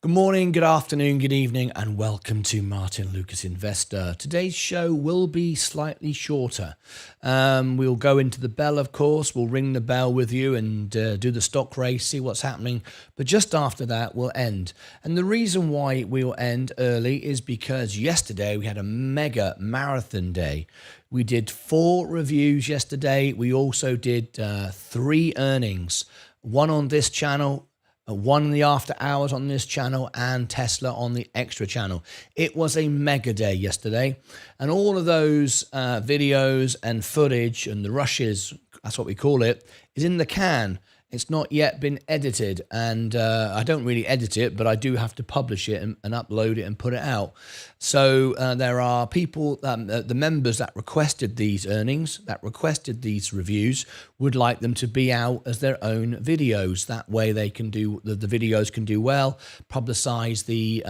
Good morning, good afternoon, good evening, and welcome to Martyn Lucas Investor. Today's show will be slightly shorter. We'll go into the bell, of course. We'll ring the bell with you and do the stock race, see what's happening. But just after that, we'll end. And the reason why we'll end early is because yesterday we had a mega marathon day. We did 4 reviews yesterday. We also did 3 earnings, one on this channel, one in the after hours on this channel, and Tesla on the extra channel. It was a mega day yesterday, and all of those videos and footage and the rushes, that's what we call it, is in the can. It's not yet been edited, and I don't really edit it, but I do have to publish it and upload it and put it out. So there are people, the members that requested these earnings, that requested these reviews, would like them to be out as their own videos. That way they can do, the videos can do well, publicize the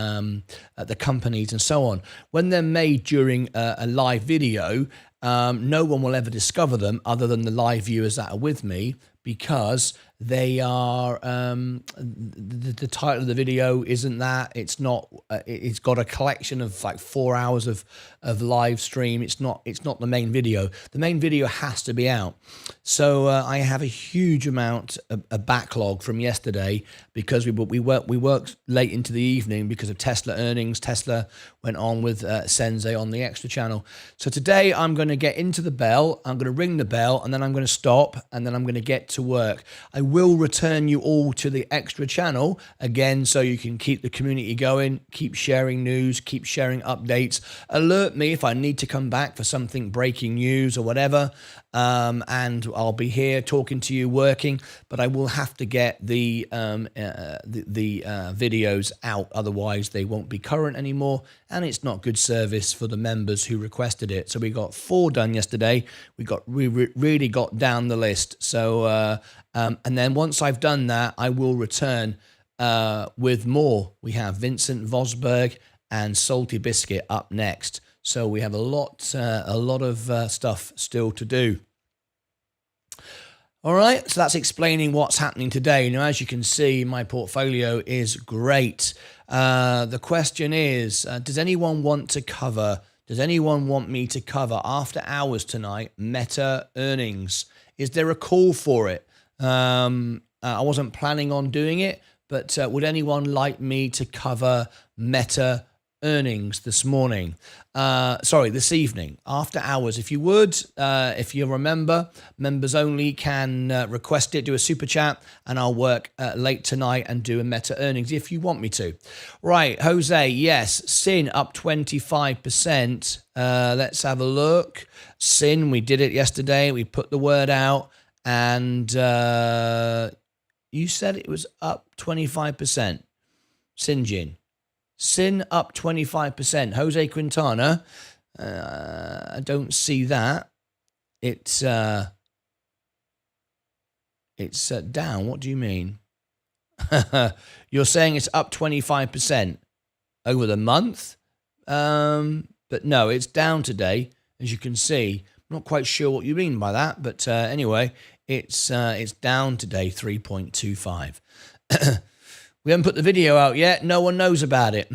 companies and so on. When they're made during a live video, no one will ever discover them other than the live viewers that are with me, because they are the title of the video isn't that. It's not. It's got a collection of like 4 hours of live stream. It's not the main video. The main video has to be out. So I have a huge amount a backlog from yesterday because we worked late into the evening because of Tesla earnings. Tesla went on with Sensei on the extra channel. So today I'm going to get into the bell. I'm going to ring the bell, and then I'm going to stop, and then I'm going to get to work. I will return you all to the extra channel again, so you can keep the community going, keep sharing news, keep sharing updates, alert me if I need to come back for something breaking news or whatever, and I'll be here talking to you, working, but I will have to get the videos out, otherwise they won't be current anymore, and it's not good service for the members who requested it. So we got 4 done yesterday. We really got down the list. So and then once I've done that, I will return with more. We have Vincent Vosberg and Salty Biscuit up next. So we have a lot of stuff still to do. All right, so that's explaining what's happening today. Now, as you can see, my portfolio is great. The question is, does anyone want me to cover after hours tonight Meta earnings? Is there a call for it? I wasn't planning on doing it, but would anyone like me to cover Meta earnings this morning? This evening, after hours, if you would. If you remember, members only can request it, do a super chat, and I'll work late tonight and do a Meta earnings if you want me to. Right, Jose, yes, Sin up 25%. Let's have a look. Sin, we did it yesterday. We put the word out. And you said it was up 25%. Sin up 25%. Jose Quintana, I don't see that. It's down. What do you mean? You're saying it's up 25% over the month? But no, it's down today, as you can see. I'm not quite sure what you mean by that, but anyway, it's down today, 3.25. We haven't put the video out yet. No one knows about it.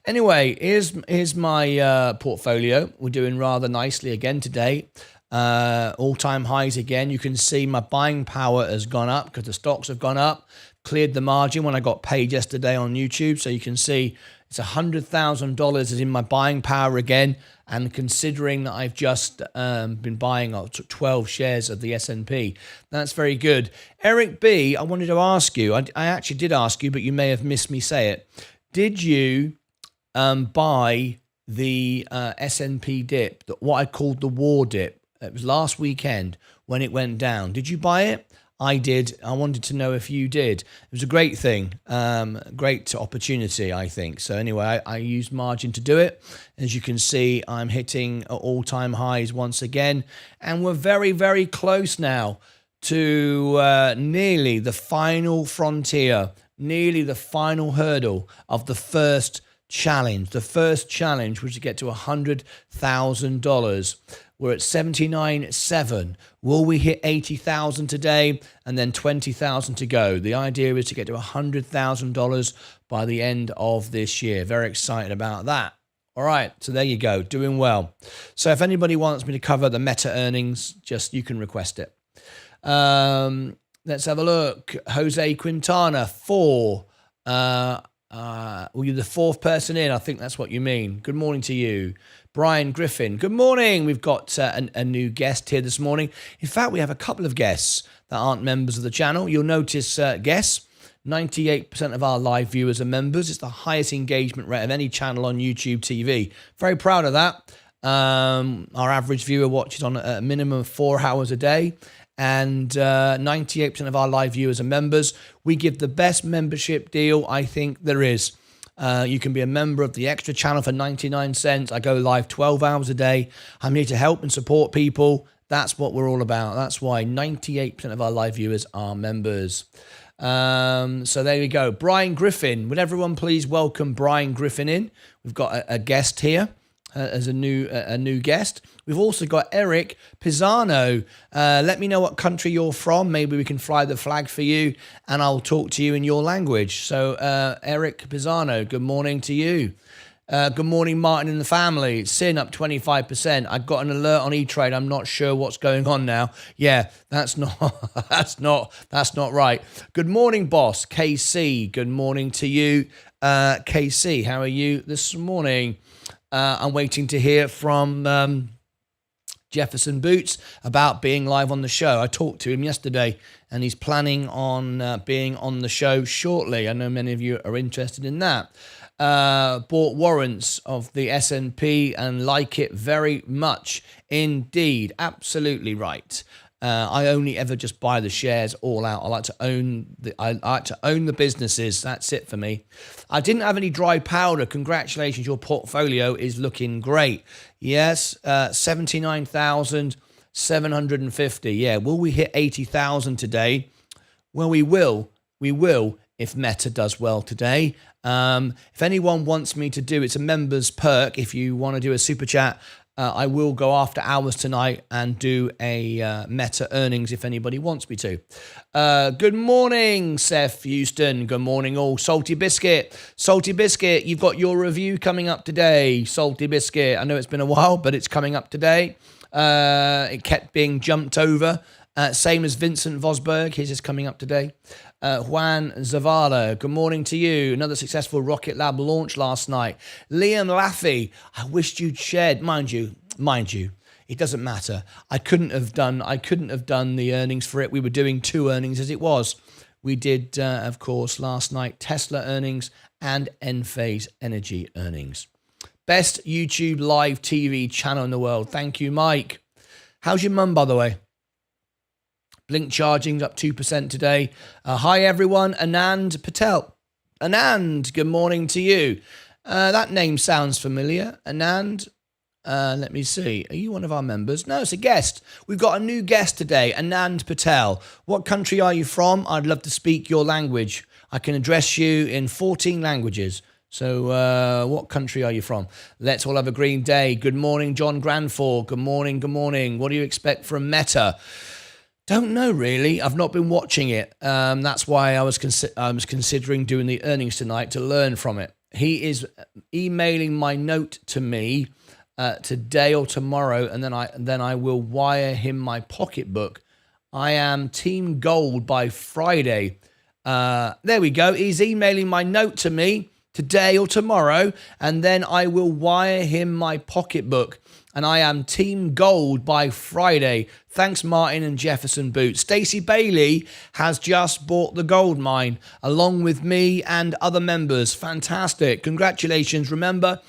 Anyway, here's my portfolio. We're doing rather nicely again today. All-time highs again. You can see my buying power has gone up because the stocks have gone up. Cleared the margin when I got paid yesterday on YouTube. So you can see it's $100,000 is in my buying power again. And considering that I've just been buying 12 shares of the S&P, that's very good. Eric B, I wanted to ask you, I actually did ask you, but you may have missed me say it. Did you buy the S&P dip, what I called the war dip? It was last weekend when it went down. Did you buy it? I did. I wanted to know if you did. It was a great thing, great opportunity, I think. So anyway, I used margin to do it. As you can see, I'm hitting all-time highs once again, and we're very, very close now to nearly the final frontier, nearly the final hurdle of the first challenge. The first challenge was to get to $100,000. We're at 79.7. Will we hit 80,000 today and then 20,000 to go? The idea is to get to $100,000 by the end of this year. Very excited about that. All right, so there you go, doing well. So if anybody wants me to cover the Meta earnings, just you can request it. Let's have a look. Jose Quintana, 4. Well, you're the 4th person in. I think that's what you mean. Good morning to you. Brian Griffin, good morning. We've got a new guest here this morning. In fact, we have a couple of guests that aren't members of the channel. You'll notice guests. 98% of our live viewers are members. It's the highest engagement rate of any channel on YouTube TV. Very proud of that. Our average viewer watches on a minimum of 4 hours a day. And 98% of our live viewers are members. We give the best membership deal I think there is. You can be a member of the extra channel for 99 cents. I go live 12 hours a day. I'm here to help and support people. That's what we're all about. That's why 98% of our live viewers are members. So there we go. Brian Griffin. Would everyone please welcome Brian Griffin in? We've got a guest here as a new guest. We've also got Eric Pisano. Let me know what country you're from. Maybe we can fly the flag for you and I'll talk to you in your language. So Eric Pisano, good morning to you. Good morning, Martin and the family. Sin up 25%. I got an alert on E-Trade. I'm not sure what's going on now. Yeah, that's not right. Good morning, boss. KC, good morning to you. KC, how are you this morning? I'm waiting to hear from Jefferson Boots about being live on the show. I talked to him yesterday and he's planning on being on the show shortly. I know many of you are interested in that. Bought warrants of the S&P and like it very much indeed. Absolutely right. I only ever just buy the shares all out. I like to own the businesses. That's it for me. I didn't have any dry powder. Congratulations, your portfolio is looking great. Yes, 79,750. Yeah, will we hit 80,000 today? Well, we will. We will if Meta does well today. If anyone wants me to do, it's a members perk. If you want to do a super chat, I will go after hours tonight and do a Meta earnings if anybody wants me to. Good morning, Seth Houston. Good morning, all. Salty Biscuit. Salty Biscuit, you've got your review coming up today. Salty Biscuit. I know it's been a while, but it's coming up today. It kept being jumped over. Same as Vincent Vosberg. His is coming up today. Juan Zavala, good morning to you. Another successful Rocket Lab launch last night. Liam Laffey, I wished you'd shared. Mind you, it doesn't matter. I couldn't have done the earnings for it. We were doing 2 earnings as it was. We did, of course, last night Tesla earnings and Enphase Energy earnings. Best YouTube live TV channel in the world. Thank you, Mike. How's your mum, by the way? Blink charging up 2% today. Hi, everyone. Anand Patel. Anand, good morning to you. That name sounds familiar. Anand, let me see. Are you one of our members? No, it's a guest. We've got a new guest today, Anand Patel. What country are you from? I'd love to speak your language. I can address you in 14 languages. So what country are you from? Let's all have a green day. Good morning, John Granford. Good morning, good morning. What do you expect from Meta? Don't know, really. I've not been watching it. That's why I was considering doing the earnings tonight to learn from it. He is emailing my note to me today or tomorrow, and then I will wire him my pocketbook. I am Team Gold by Friday. There we go. He's emailing my note to me today or tomorrow, and then I will wire him my pocketbook. And I am Team Gold by Friday. Thanks, Martin and Jefferson Boots. Stacey Bailey has just bought the gold mine along with me and other members. Fantastic. Congratulations. Remember,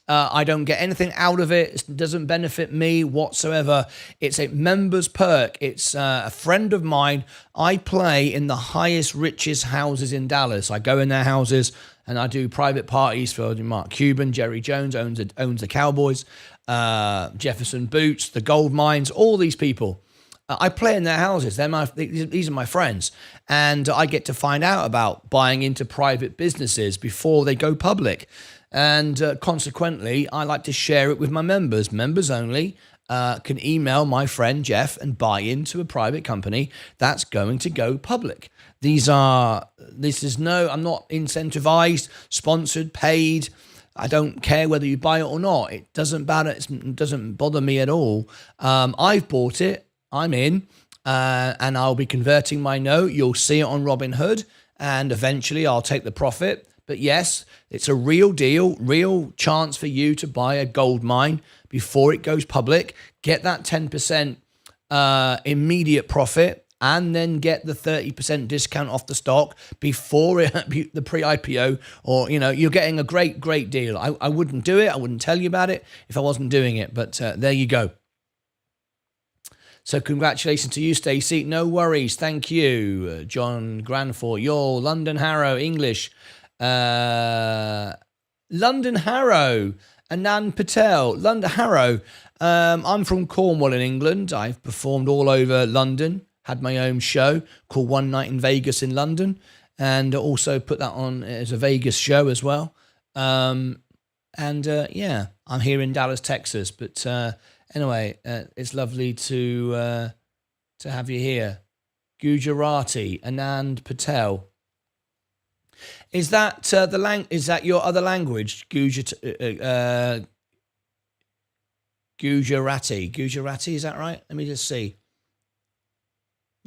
I don't get anything out of it. It doesn't benefit me whatsoever. It's a members perk. It's a friend of mine. I play in the highest, richest houses in Dallas. I go in their houses and I do private parties for Mark Cuban. Jerry Jones owns the Cowboys. Jefferson Boots, the gold mines, all these people. I play in their houses. These are my friends. And I get to find out about buying into private businesses before they go public. And consequently, I like to share it with my members. Members only can email my friend Jeff and buy into a private company that's going to go public. I'm not incentivized, sponsored, paid. I don't care whether you buy it or not. It doesn't bother me at all. I've bought it. I'm in. And I'll be converting my note. You'll see it on Robinhood. And eventually I'll take the profit. But yes, it's a real deal, real chance for you to buy a gold mine before it goes public. Get that 10% immediate profit. And then get the 30% discount off the stock before the pre-IPO, or you're getting a great deal. I wouldn't do it. I wouldn't tell you about it if I wasn't doing it. But there you go. So congratulations to you, Stacey. No worries. Thank you, John Granford. Your London Harrow English. London Harrow. Anand Patel. London Harrow. I'm from Cornwall in England. I've performed all over London. Had my own show called One Night in Vegas in London, and also put that on as a Vegas show as well. I'm here in Dallas, Texas. But anyway, it's lovely to have you here. Gujarati, Anand Patel. Is that Is that your other language? Gujarati. Gujarati, is that right? Let me just see.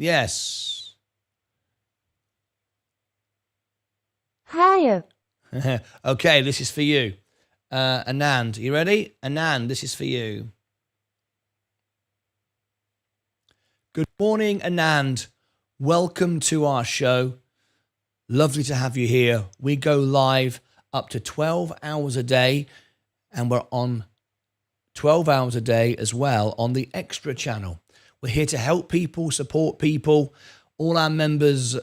Yes. Hi. Okay, this is for you. Anand, you ready? Anand, this is for you. Good morning, Anand. Welcome to our show. Lovely to have you here. We go live up to 12 hours a day, and we're on 12 hours a day as well on the Extra channel. We're here to help people, support people. All our members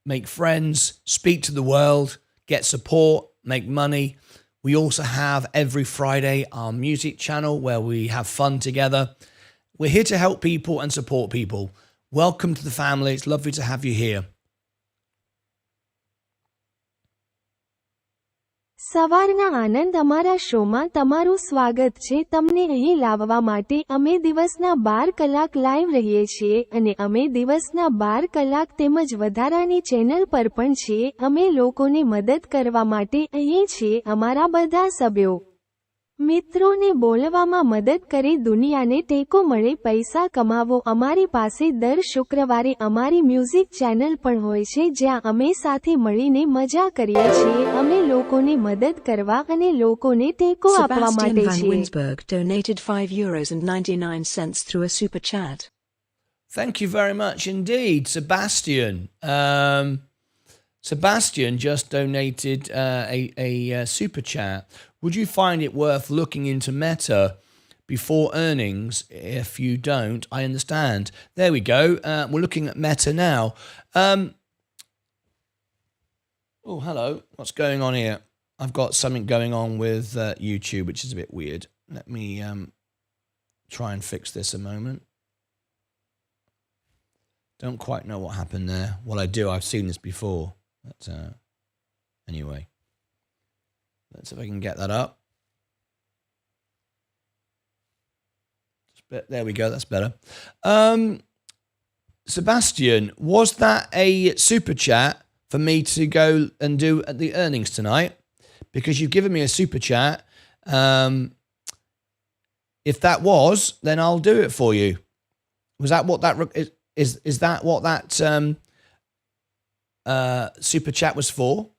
make friends, speak to the world, get support, make money. We also have every Friday our music channel where we have fun together. We're here to help people and support people. Welcome to the family. It's lovely to have you here. સવારના આનંદ અમારા શોમાં તમારું સ્વાગત છે. તમને અહીં લાવવા માટે અમે દિવસના 12 કલાક લાઈવ રહીએ છીએ અને અમે દિવસના 12 કલાક તેમજ વધારાની ચેનલ પર પણ છીએ. અમે લોકોને મદદ કરવા માટે અહીં છીએ. અમારા બધા સભ્યો મિત્રોને બોલવામાં મદદ કરે, દુનિયાને ટેકો મળે, પૈસા કમાવો. અમારી પાસે દર શુક્રવારે અમારી મ્યુઝિક ચેનલ પણ હોય છે જ્યાં અમે સાથે મળીને મજા કરીએ છીએ. અમે લોકોને મદદ કરવા અને લોકોને ટેકો આપવા માટે છીએ. Winsberg donated €5.99 through a super chat. Thank you very much indeed, Sebastian. Sebastian just donated a super chat. Would you find it worth looking into Meta before earnings? If you don't, I understand. There we go. We're looking at Meta now. Oh, hello. What's going on here? I've got something going on with YouTube, which is a bit weird. Let me try and fix this a moment. Don't quite know what happened there. Well, I do. I've seen this before. But anyway. Let's see if I can get that up. There we go. That's better. Sebastian, was that a super chat for me to go and do at the earnings tonight? Because you've given me a super chat. If that was, then I'll do it for you. Was that what that is that what that super chat was for?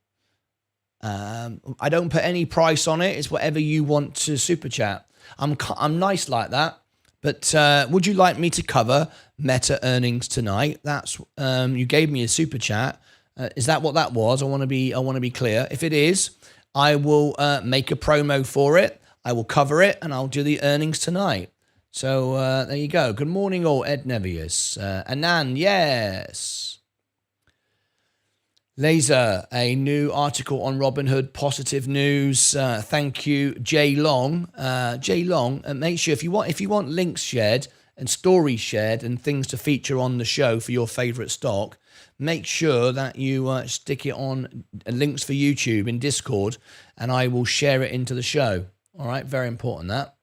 I don't put any price on it. It's whatever you want to super chat. I'm nice like that. But would you like me to cover Meta earnings tonight? That's you gave me a super chat. Is that what that was? I want to be clear. If it is, I will make a promo for it. I will cover it and I'll do the earnings tonight. So there you go. Good morning, all. Ed Nevius, Anand, yes. Laser, a new article on Robinhood, positive news. Thank you, Jay Long. Jay Long, make sure if you want links shared and stories shared and things to feature on the show for your favorite stock, make sure that you stick it on links for YouTube in Discord, and I will share it into the show. All right, very important that.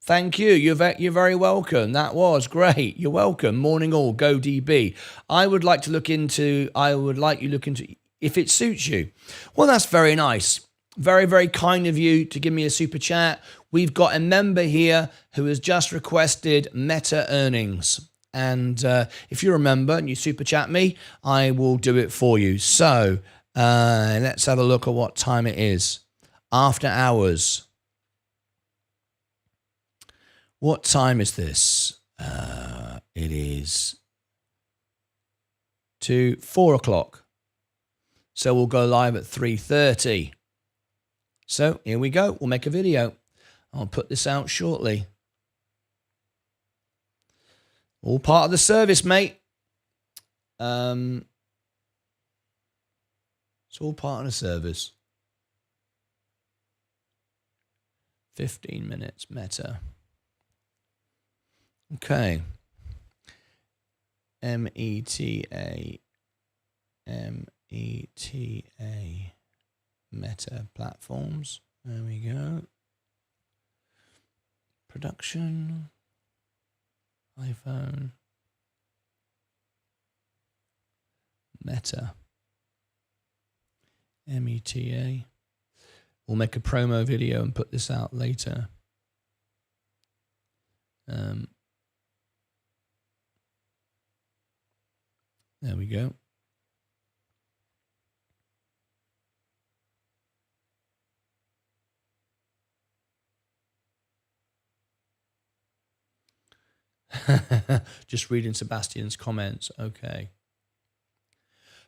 Thank you. You're very welcome. That was great. You're welcome. Morning all. Go DB. I would like you look into if it suits you. Well, that's very nice. Very, very kind of you to give me a super chat. We've got a member here who has just requested Meta earnings. And if you remember and you super chat me, I will do it for you. So let's have a look at what time it is. After hours. What time is this? It is 4 o'clock. So we'll go live at 3:30. So here we go. We'll make a video. I'll put this out shortly. All part of the service, mate. It's all part of the service. 15 minutes, Meta. Okay. META. Meta platforms. There we go. Production. iPhone. Meta. META. We'll make a promo video and put this out later. There we go. Just reading Sebastian's comments. Okay.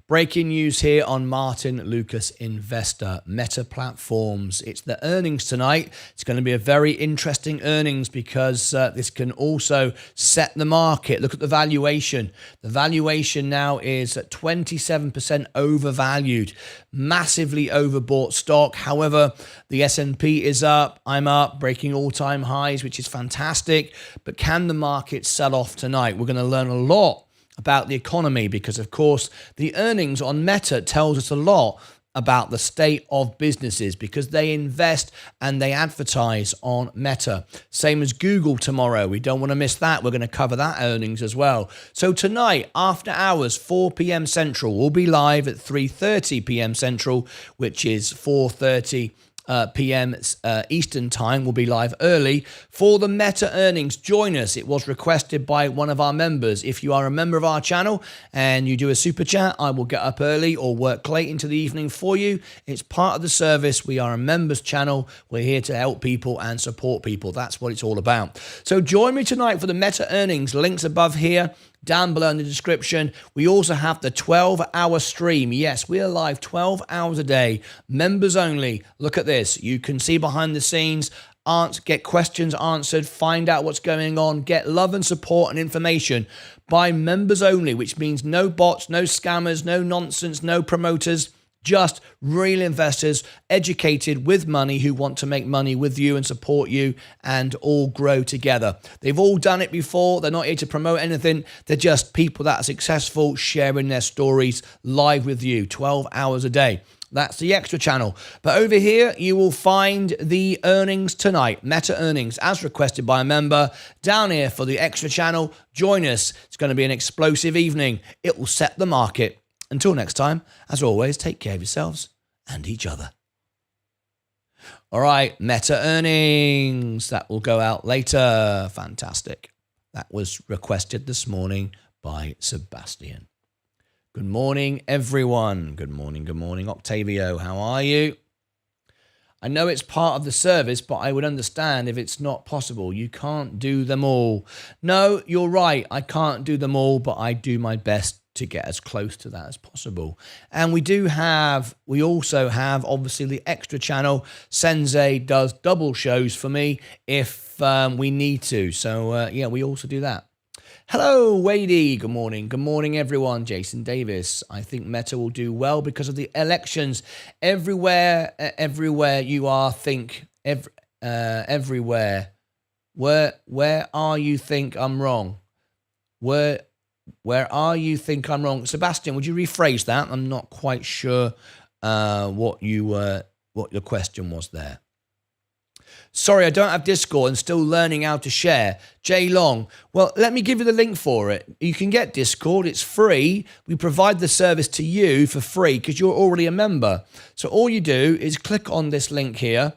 Breaking news here on Martyn Lucas Investor, Meta Platforms. It's the earnings tonight. It's going to be a very interesting earnings because this can also set the market. Look at the valuation. The valuation now is at 27% overvalued. Massively overbought stock. However, the S&P is up. I'm up, breaking all-time highs, which is fantastic. But can the market sell off tonight? We're going to learn a lot about the economy because, of course, the earnings on Meta tells us a lot about the state of businesses because they invest and they advertise on Meta. Same as Google tomorrow. We don't want to miss that. We're going to cover that earnings as well. So tonight, after hours, 4 p.m. Central, we'll be live at 3:30 p.m. Central, which is 4:30 p.m. Eastern time. We'll be live early for the Meta earnings. Join us. It was requested by one of our members. If you are a member of our channel and you do a super chat, I will get up early or work late into the evening for you. It's part of the service. We are a members channel. We're here to help people and support people. That's what it's all about. So join me tonight for the Meta earnings. Links above here, down below in the description. We also have the 12-hour stream. Yes, we are live 12 hours a day, members only. Look at this. You can see behind the scenes, get questions answered, find out what's going on, get love and support and information by members only, which means no bots, no scammers, no nonsense, no promoters. Just real investors, educated with money, who want to make money with you and support you and all grow together. They've all done it before. They're not here to promote anything. They're just people that are successful, sharing their stories live with you 12 hours a day. That's the extra channel. But over here, you will find the earnings tonight, Meta earnings, as requested by a member. Down here for the extra channel, join us. It's going to be an explosive evening. It will set the market. Until next time, as always, take care of yourselves and each other. All right, Meta earnings. That will go out later. Fantastic. That was requested this morning by Sebastian. Good morning, everyone. Good morning, Octavio. How are you? I know it's part of the service, but I would understand if it's not possible. You can't do them all. No, you're right. I can't do them all, but I do my best to get as close to that as possible. And we also have obviously the extra channel. Sensei does double shows for me if we need to. So yeah, we also do that. Hello, Wadey. Good morning. Good morning, everyone. Jason Davis. I think Meta will do well because of the elections. Everywhere you are, everywhere. Where are you think I'm wrong? Where are you? Think I'm wrong. Sebastian, would you rephrase that? I'm not quite sure what your question was there. Sorry, I don't have Discord and still learning how to share. Jay Long. Well, let me give you the link for it. You can get Discord. It's free. We provide the service to you for free because you're already a member. So all you do is click on this link here.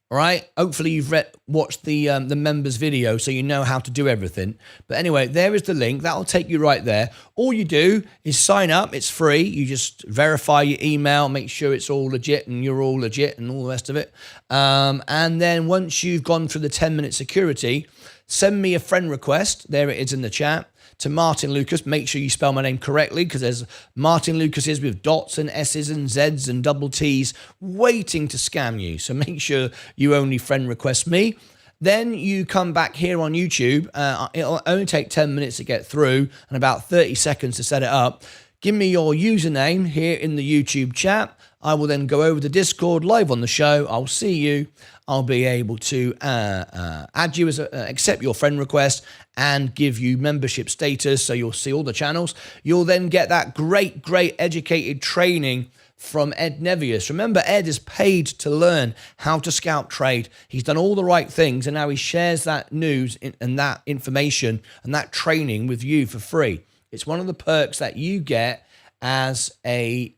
All right. Hopefully you've watched the members video so you know how to do everything. But anyway, there is the link. That'll take you right there. All you do is sign up. It's free. You just verify your email, make sure it's all legit and you're all legit and all the rest of it. And then once you've gone through the 10-minute security, send me a friend request. There it is in the chat. To Martyn Lucas. Make sure you spell my name correctly because there's Martyn Lucases with dots and S's and Z's and double T's waiting to scam you. So make sure you only friend request me. Then you come back here on YouTube. It'll only take 10 minutes to get through and about 30 seconds to set it up. Give me your username here in the YouTube chat. I will then go over to Discord live on the show. I'll see you. I'll be able to add you as accept your friend request and give you membership status. So you'll see all the channels. You'll then get that great educated training from Ed Nevius. Remember, Ed is paid to learn how to scalp trade. He's done all the right things, and now he shares that news and that information and that training with you for free. It's one of the perks that you get as a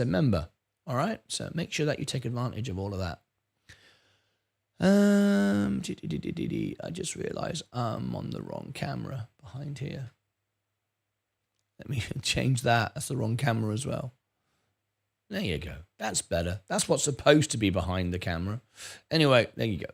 member. All right, so make sure that you take advantage of all of that. I just realized I'm on the wrong camera behind here. Let me change that. That's the wrong camera as well. There you go. That's better. That's what's supposed to be behind the camera. Anyway, there you go.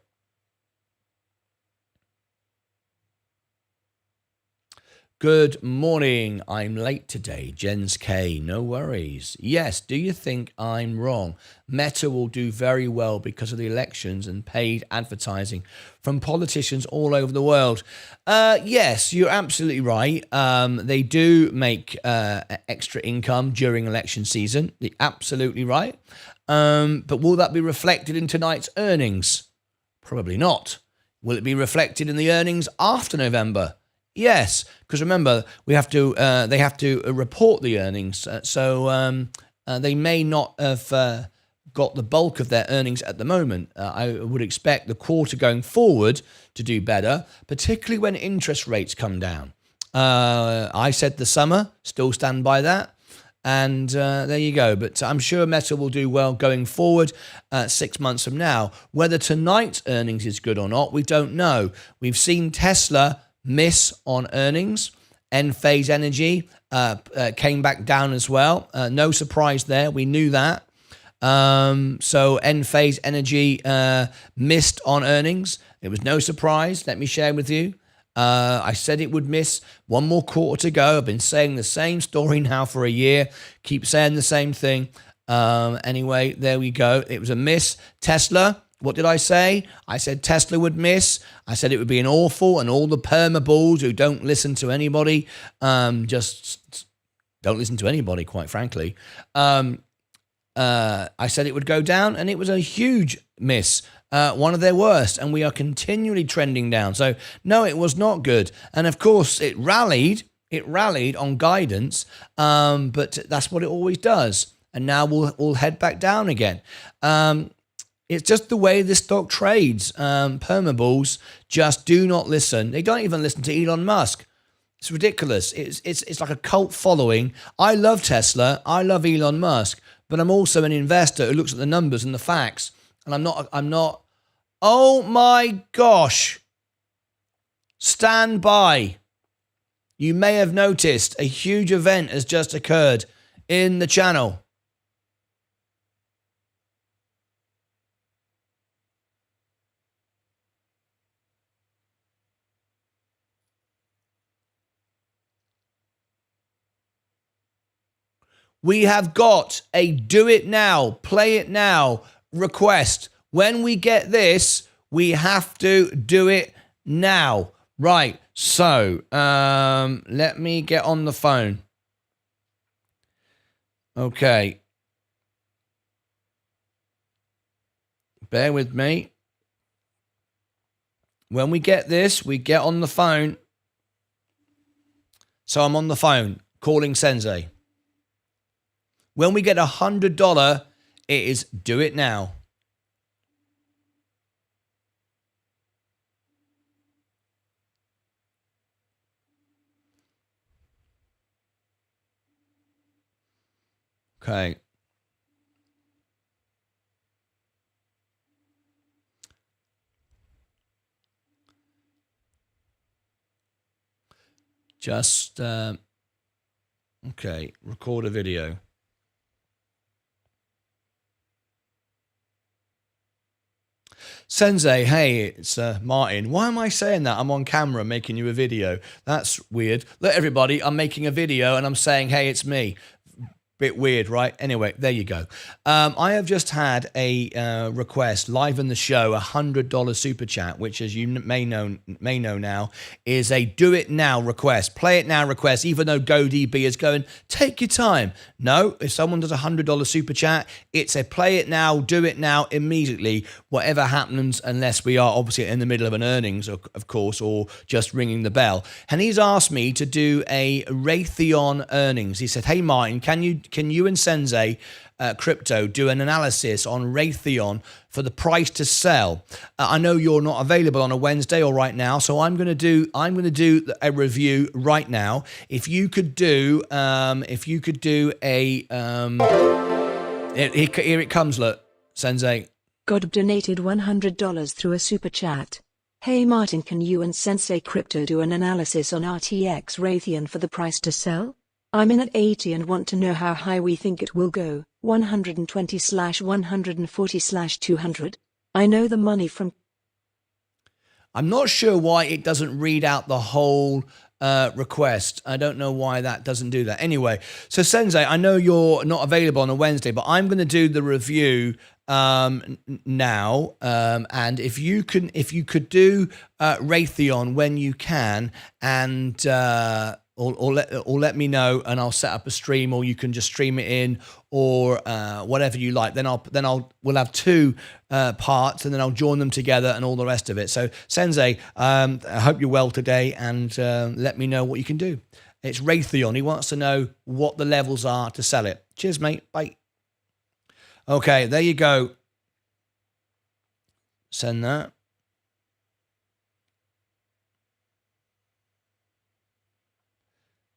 Good morning. I'm late today. Jens K. No worries. Yes. Do you think I'm wrong? Meta will do very well because of the elections and paid advertising from politicians all over the world. Yes, you're absolutely right. They do make extra income during election season. You're absolutely right. But will that be reflected in tonight's earnings? Probably not. Will it be reflected in the earnings after November? Yes, because remember, they have to report the earnings. So they may not have got the bulk of their earnings at the moment. I would expect the quarter going forward to do better, particularly when interest rates come down. I said the summer, still stand by that. And there you go. But I'm sure Meta will do well going forward 6 months from now. Whether tonight's earnings is good or not, we don't know. We've seen Tesla miss on earnings. Enphase Energy came back down as well. No surprise there. We knew that. So Enphase Energy missed on earnings. It was no surprise. Let me share with you. I said it would miss. One more quarter to go. I've been saying the same story now for a year. Keep saying the same thing. Anyway, there we go. It was a miss. Tesla. What did I say? I said Tesla would miss. I said it would be an awful, and all the perma bulls who don't listen to anybody, just don't listen to anybody, quite frankly. I said it would go down, and it was a huge miss, one of their worst, and we are continually trending down. So, no, it was not good. And, of course, it rallied on guidance, but that's what it always does. And now we'll head back down again. It's just the way this stock trades. Permabulls just do not listen. They don't even listen to Elon Musk. It's ridiculous. It's like a cult following. I love Tesla. I love Elon Musk, but I'm also an investor who looks at the numbers and the facts. And I'm not. Oh my gosh! Stand by. You may have noticed a huge event has just occurred in the channel. We have got a do it now, play it now request. When we get this, we have to do it now. Right, so let me get on the phone. Okay. Bear with me. When we get this, we get on the phone So I'm on the phone calling Sensei. When we get $100, it is do it now. Okay. Just, okay, record a video. Sensei, hey, it's Martin. Why am I saying that? I'm on camera making you a video. That's weird. Look, everybody, I'm making a video and I'm saying, hey, it's me. Bit weird, right? Anyway, there you go. I have just had a request live in the show, $100 super chat, which, as you may know now, is a do it now request, play it now request. Even though GoDB is going, take your time. No, if someone does $100 super chat, it's a play it now, do it now, immediately. Whatever happens, unless we are obviously in the middle of an earnings, of course, or just ringing the bell. And he's asked me to do a Raytheon earnings. He said, hey Martin, can you and Sensei Crypto do an analysis on Raytheon for the price to sell? I know you're not available on a Wednesday or right now, so I'm going to do a review right now. If you could do a here it comes. Look, Sensei. God donated $100 through a super chat. Hey Martin, can you and Sensei Crypto do an analysis on RTX Raytheon for the price to sell? I'm in at 80 and want to know how high we think it will go, 120/140/200. I know the money from... I'm not sure why it doesn't read out the whole request. I don't know why that doesn't do that. Anyway, so Sensei, I know you're not available on a Wednesday, but I'm going to do the review now. And if you could do Raytheon when you can, and or let me know, and I'll set up a stream, or you can just stream it in, or whatever you like. We'll have two parts, and then I'll join them together and all the rest of it. So Sensei, I hope you're well today, and let me know what you can do. It's Raytheon. He wants to know what the levels are to sell it. Cheers, mate. Bye. Okay, there you go. Send that.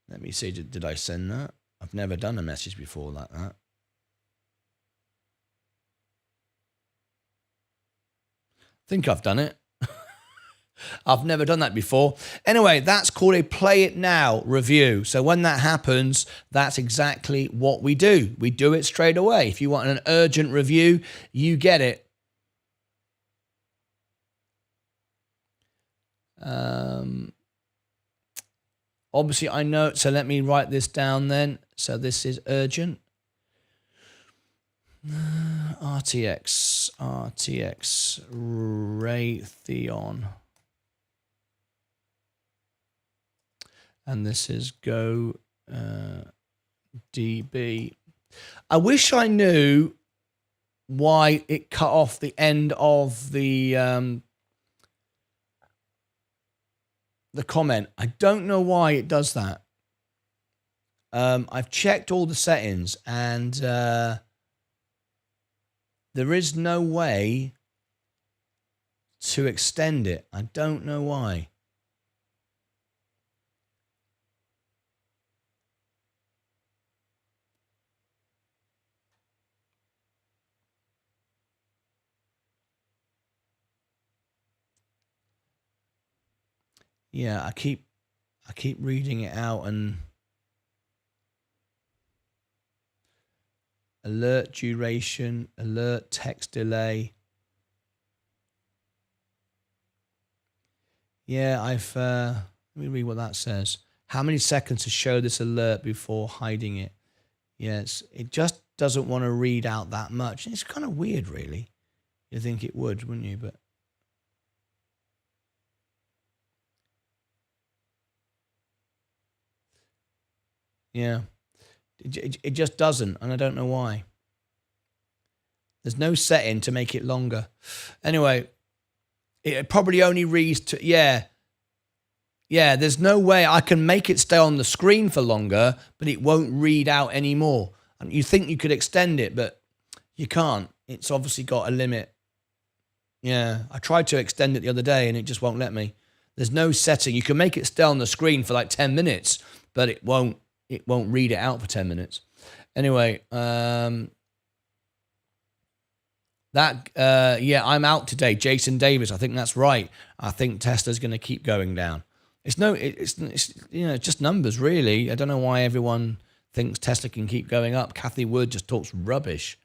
Let me see, did I send that? I've never done a message before like that. I think I've done it. I've never done that before. Anyway, that's called a Play It Now review. So when that happens, that's exactly what we do. We do it straight away. If you want an urgent review, you get it. Obviously, I know, so let me write this down then. So this is urgent. RTX Raytheon. And this is Go DB. I wish I knew why it cut off the end of the comment. I don't know why it does that. I've checked all the settings, and there is no way to extend it. I don't know why. Yeah, I keep reading it out, and alert duration, alert text delay. Yeah, let me read what that says. How many seconds to show this alert before hiding it? Yes, it just doesn't want to read out that much. It's kind of weird, really. You'd think it would, wouldn't you? But yeah, it just doesn't, and I don't know why. There's no setting to make it longer. Anyway, it probably only reads to, yeah. Yeah, there's no way I can make it stay on the screen for longer, but it won't read out anymore. And you think you could extend it, but you can't. It's obviously got a limit. Yeah, I tried to extend it the other day and it just won't let me. There's no setting. You can make it stay on the screen for like 10 minutes, but it won't read it out for 10 minutes. Anyway, yeah, I'm out today. Jason Davis, I think that's right. I think Tesla's going to keep going down. It's just numbers really. I don't know why everyone thinks Tesla can keep going up. Kathy Wood just talks rubbish.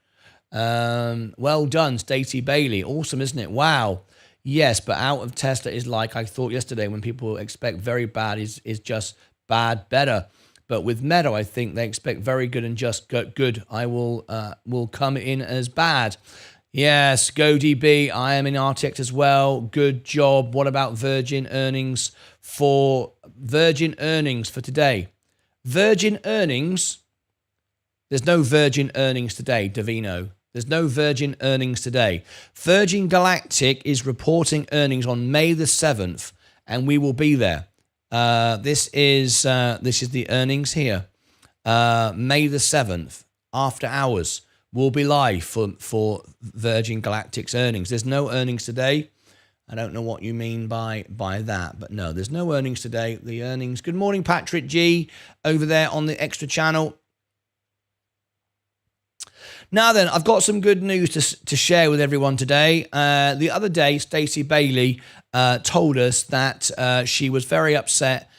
Well done, Stacey Bailey. Awesome, isn't it? Wow. Yes, but out of Tesla is like I thought yesterday when people expect very bad is just bad better. But with Meta, I think they expect very good and just good. I will come in as bad. Yes, GoDB. I am in RTX as well. Good job. What about Virgin earnings for today? Virgin earnings. There's no Virgin earnings today, Davino. There's no Virgin earnings today. Virgin Galactic is reporting earnings on May the 7th, and we will be there. This is the earnings here. May the 7th, after hours. We'll be live for Virgin Galactic's earnings. There's no earnings today. I don't know what you mean by that, but no, there's no earnings today. The earnings. Good morning, Patrick G, over there on the extra channel. Now then, I've got some good news to share with everyone today. The other day, Stacey Bailey told us that she was very upset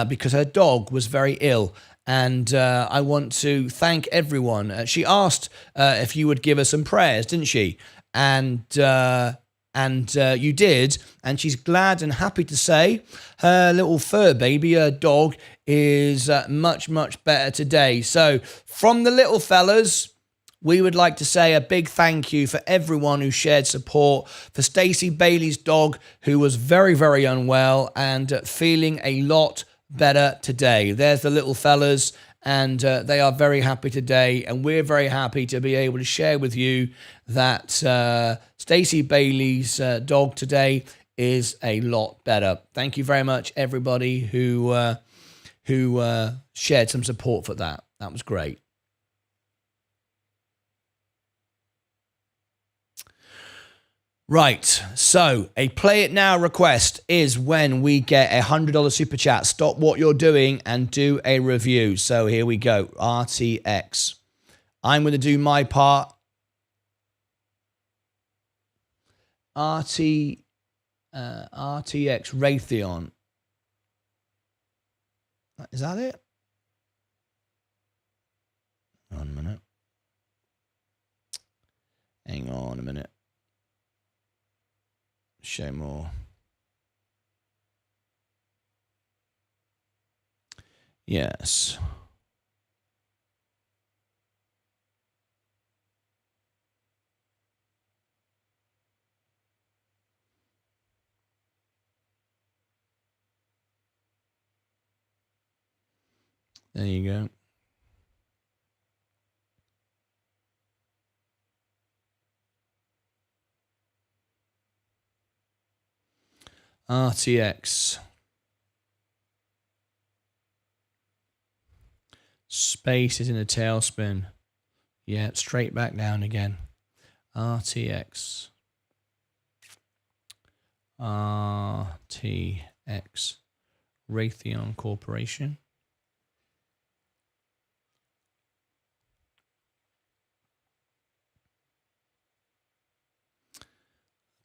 because her dog was very ill. And I want to thank everyone. She asked if you would give her some prayers, didn't she? And you did. And she's glad and happy to say her little fur baby, her dog, is much, much better today. So from the little fellas, we would like to say a big thank you for everyone who shared support for Stacey Bailey's dog, who was very, very unwell and feeling a lot better today. There's the little fellas, and they are very happy today, and we're very happy to be able to share with you that Stacey Bailey's dog today is a lot better. Thank you very much, everybody who shared some support for that. That was great. Right, so a play it now request is when we get $100 super chat. Stop what you're doing and do a review. So here we go, RTX. I'm going to do my part. RTX Raytheon. Is that it? Hang on a minute. Hang on a minute. Show more. Yes. There you go. RTX. Space is in a tailspin. Yeah, straight back down again. RTX. RTX. Raytheon Corporation.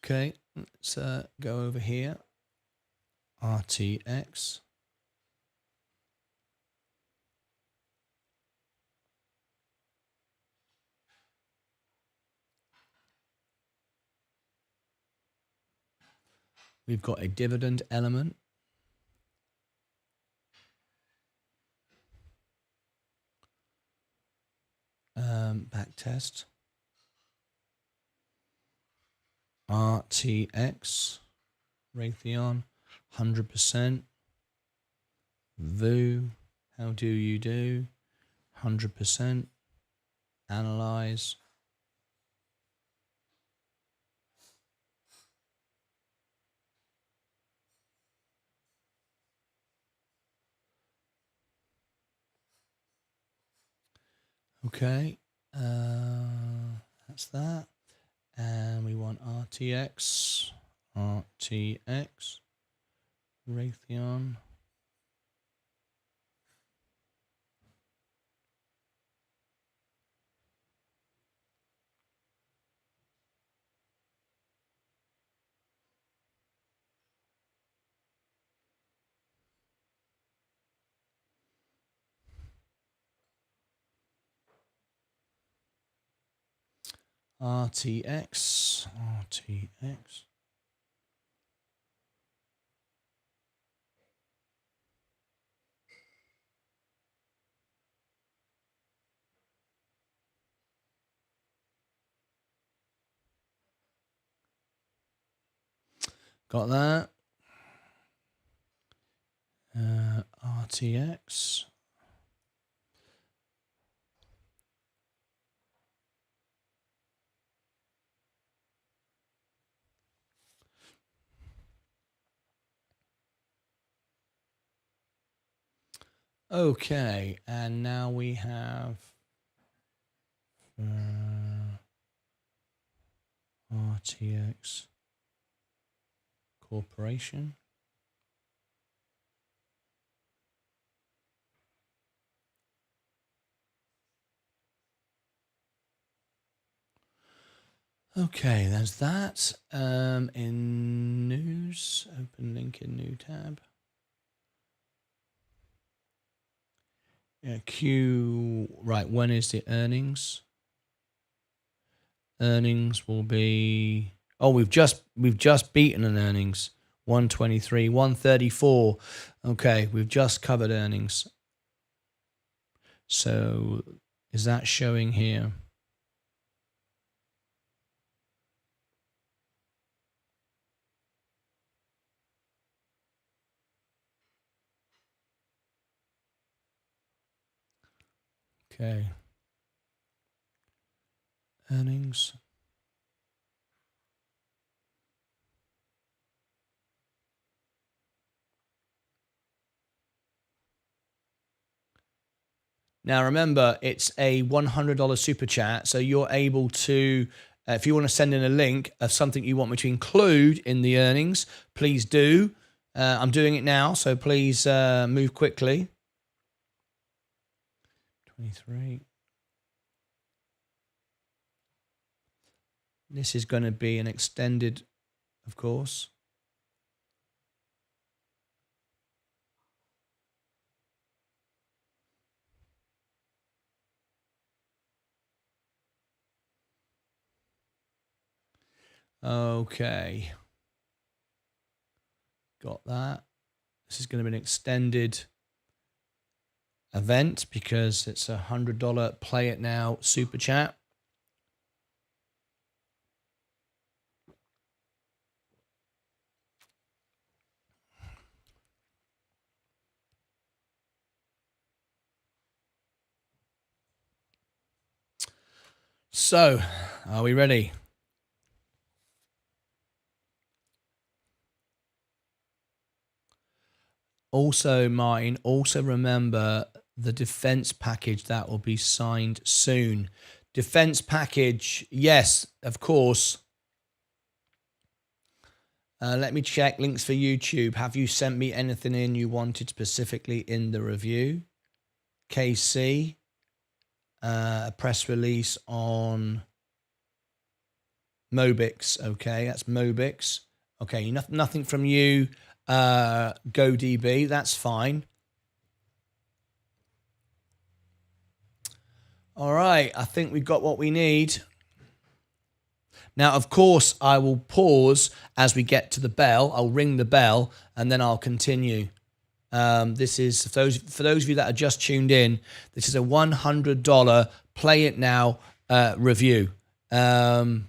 Okay, let's go over here. RTX. We've got a dividend element. Back test. RTX. Raytheon. 100%. VU. How do you do? 100%. Analyze. Okay. That's that. And we want RTX, Raytheon. RTX. Got that. RTX. Okay, and now we have RTX Corporation. Okay, there's that. In news, open link in new tab. Yeah, right, when is the earnings? Earnings will be, we've just beaten an earnings. 123, 134. Okay, we've just covered earnings. So is that showing here? Okay. Earnings. Now, remember, it's a $100 super chat. So you're able to, if you want to send in a link of something you want me to include in the earnings, please do. I'm doing it now, so please move quickly. 23. This is going to be an extended, of course. Okay. Got that. This is going to be an extended event because it's a $100 play it now super chat. So, are we ready? Also, Martyn, also remember the defense package that will be signed soon. Defense package, yes, of course. Let me check links for YouTube. Have you sent me anything in you wanted specifically in the review? KC, a press release on Mobix. Okay, that's Mobix. Okay, nothing from you. GoDB, that's fine. All right, I think we've got what we need. Now, of course, I will pause as we get to the bell. I'll ring the bell and then I'll continue. This is, for those of you that are just tuned in, this is a $100 play it now review. So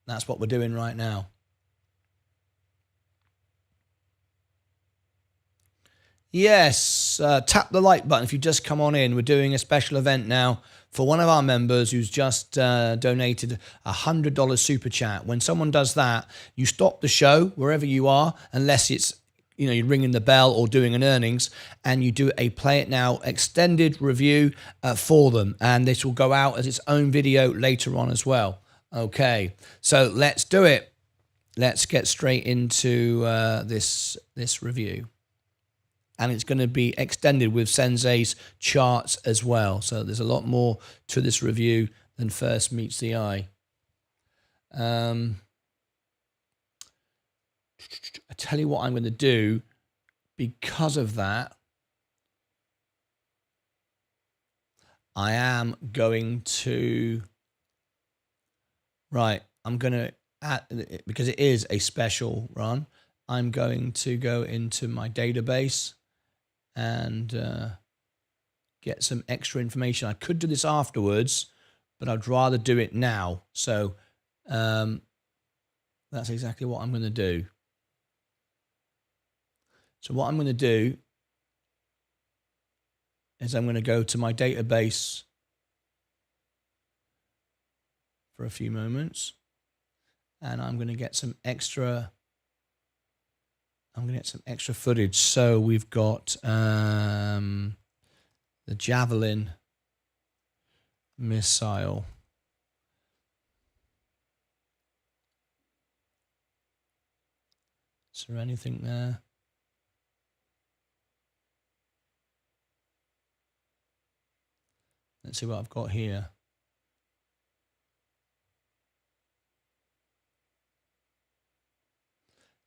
that's what we're doing right now. Yes, tap the like button if you just come on in. We're doing a special event now for one of our members who's just donated a $100 super chat. When someone does that, you stop the show wherever you are, unless it's you're ringing the bell or doing an earnings, and you do a play it now extended review for them, and this will go out as its own video later on as well. Okay, so let's do it. Let's get straight into this review. And it's going to be extended with Sensei's charts as well. So there's a lot more to this review than first meets the eye. I tell you what I'm going to do because of that. I am going to, I'm going to add, because it is a special run, I'm going to go into my database and get some extra information. I could do this afterwards, but I'd rather do it now. So that's exactly what I'm going to do. So what I'm going to do is I'm going to go to my database for a few moments, and I'm going to get some extra footage. So we've got the Javelin missile. Is there anything there? Let's see what I've got here.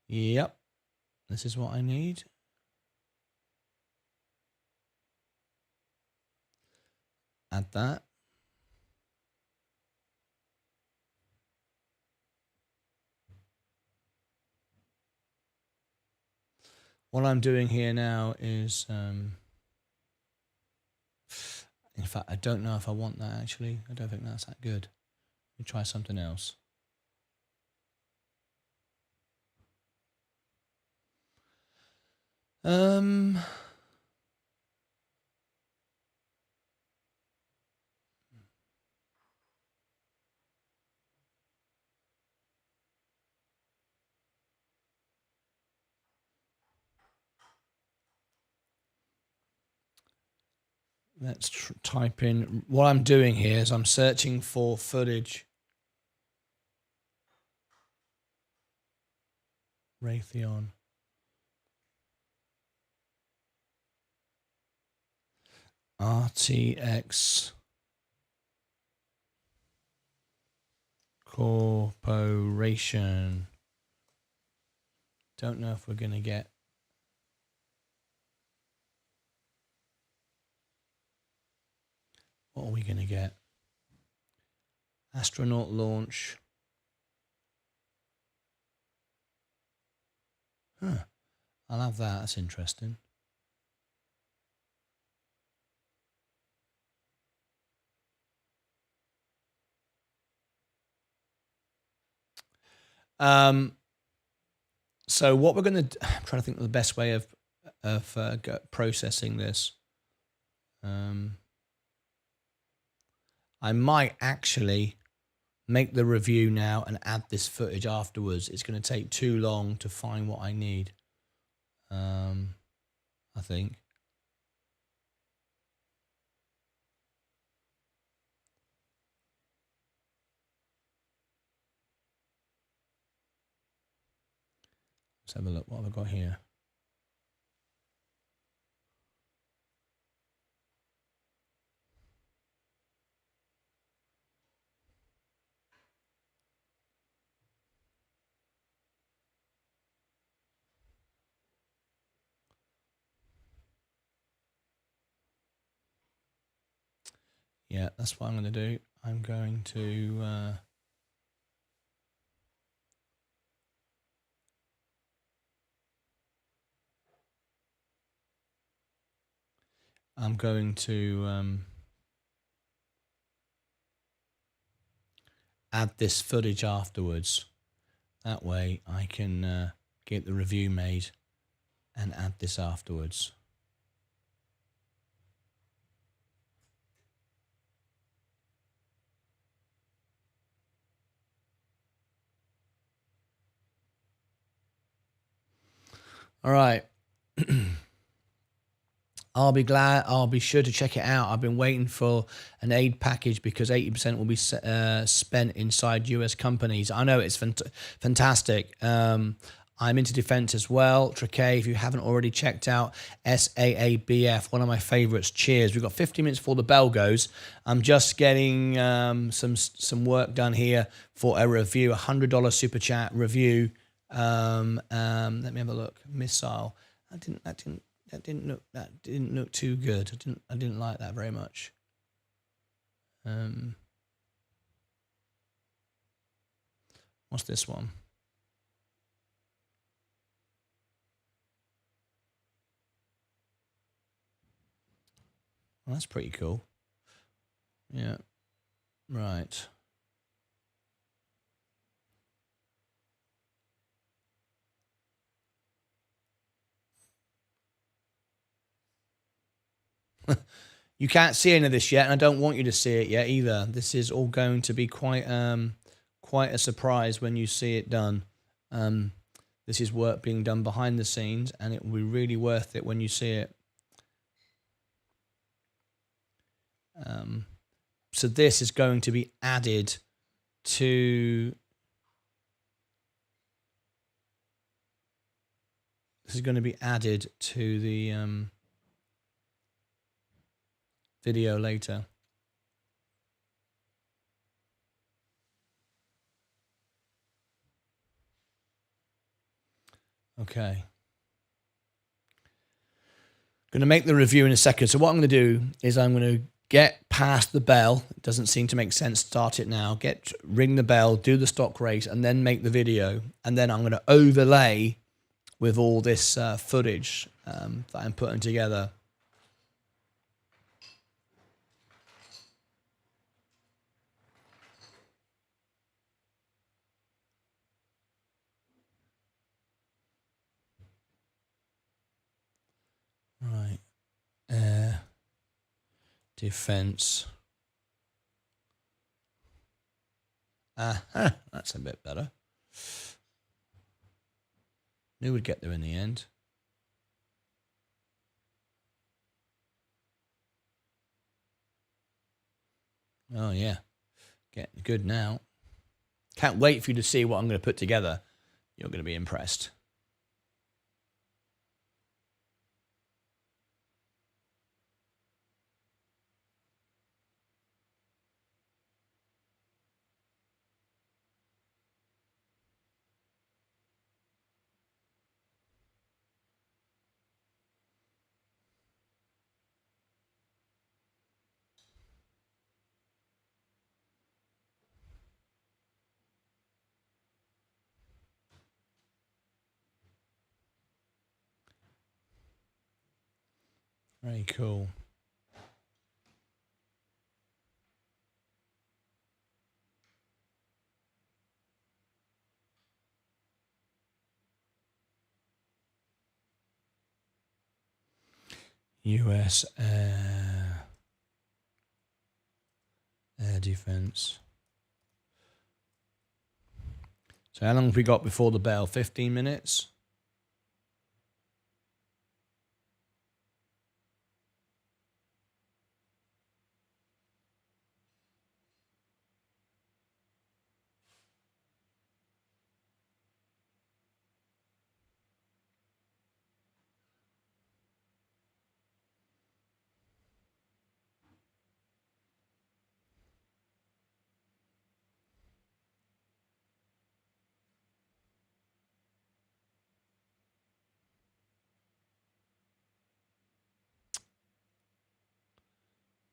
Yep, this is what I need. Add that. What I'm doing here now is, in fact, I don't know if I want that actually. I don't think that's that good. Let me try something else. Let's type in, what I'm doing here is I'm searching for footage. Raytheon. RTX Corporation. Don't know if we're going to get. What are we going to get? Astronaut launch. Huh. I'll have that. That's interesting. So what we're going to, I'm trying to think of the best way of processing this. I might actually make the review now and add this footage afterwards. It's going to take too long to find what I need. I think. Let's have a look. What have I got here? Yeah, that's what I'm going to do. I'm going to add this footage afterwards. That way I can get the review made and add this afterwards. All right. I'll be sure to check it out. I've been waiting for an aid package because 80% will be spent inside US companies. I know it's fantastic. I'm into defense as well. Trichet, if you haven't already checked out SAABF, one of my favorites. Cheers. We've got 50 minutes before the bell goes. I'm just getting some work done here for a review, $100 super chat review. Let me have a look. Missile. That didn't look too good. I didn't like that very much. What's this one? Well, that's pretty cool. Yeah. Right. You can't see any of this yet, and I don't want you to see it yet either. This is all going to be quite a surprise when you see it done. This is work being done behind the scenes, and it will be really worth it when you see it. So this is going to be added to... This is going to be added to the video later. Okay. Going to make the review in a second. So what I'm going to do is I'm going to get past the bell. It doesn't seem to make sense. Start it now. Ring the bell, do the stock race, and then make the video. And then I'm going to overlay with all this footage that I'm putting together. Right. Air defense. That's a bit better. Knew we'd get there in the end. Oh, yeah. Getting good now. Can't wait for you to see what I'm going to put together. You're going to be impressed. Very cool. US air defense. So how long have we got before the bell? 15 minutes?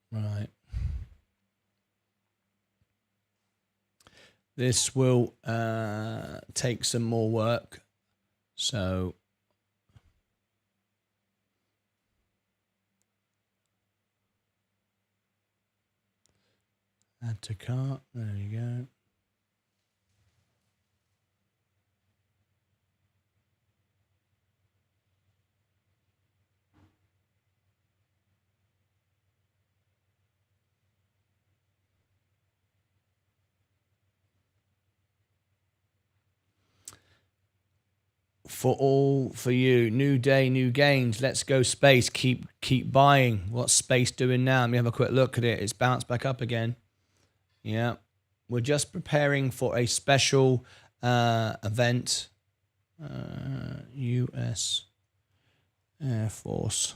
Right. This will take some more work. So add to cart. There you go. for you. New day, new gains. Let's go space. Keep buying. What's space doing now? Let me have a quick look at it. It's bounced back up again. Yeah. We're just preparing for a special event. U.S. Air Force.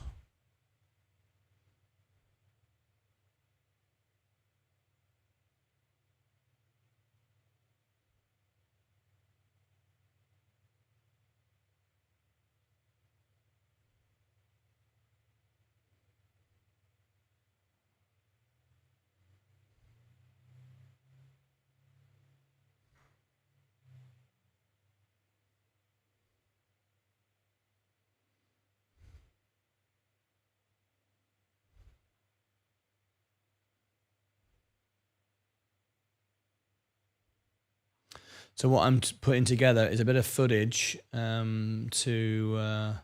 So what I'm putting together is a bit of footage to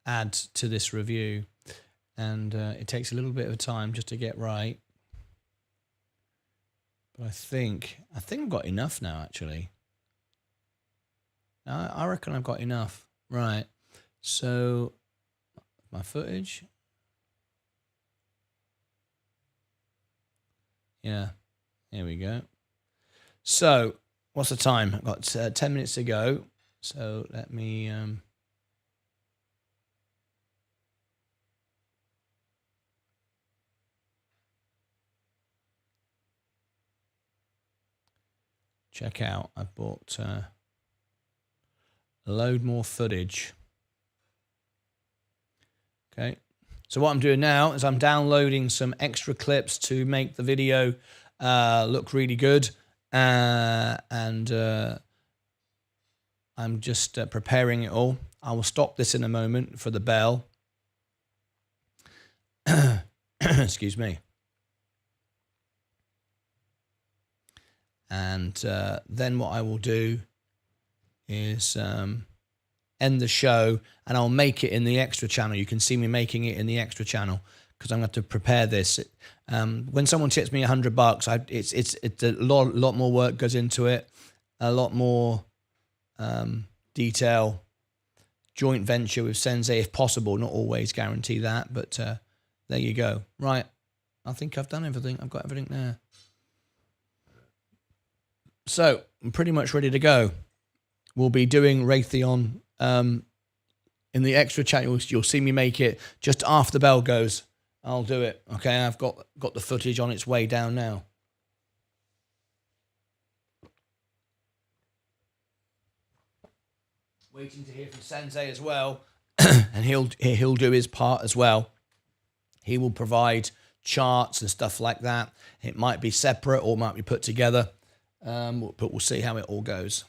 add to this review, and it takes a little bit of time just to get right. But I think I've got enough now. Actually, I reckon I've got enough. Right. So my footage. Yeah. Here we go. So, what's the time? I've got 10 minutes to go. So, let me... check out. I've bought a load more footage. Okay. So, what I'm doing now is I'm downloading some extra clips to make the video look really good. And I'm just preparing it all. I will stop this in a moment for the bell. Excuse me. And then what I will do is end the show, and I'll make it in the extra channel. You can see me making it in the extra channel, because I'm going to have to prepare this. When someone tips me $100, it's a lot more work goes into it, a lot more detail. Joint venture with Sensei, if possible, not always guarantee that, but there you go. Right, I think I've done everything. I've got everything there. So I'm pretty much ready to go. We'll be doing Raytheon in the extra channel. You'll see me make it just after the bell goes. I'll do it. Okay, I've got the footage on its way down now. Waiting to hear from Sensei as well, and he'll do his part as well. He will provide charts and stuff like that. It might be separate or might be put together, but we'll see how it all goes.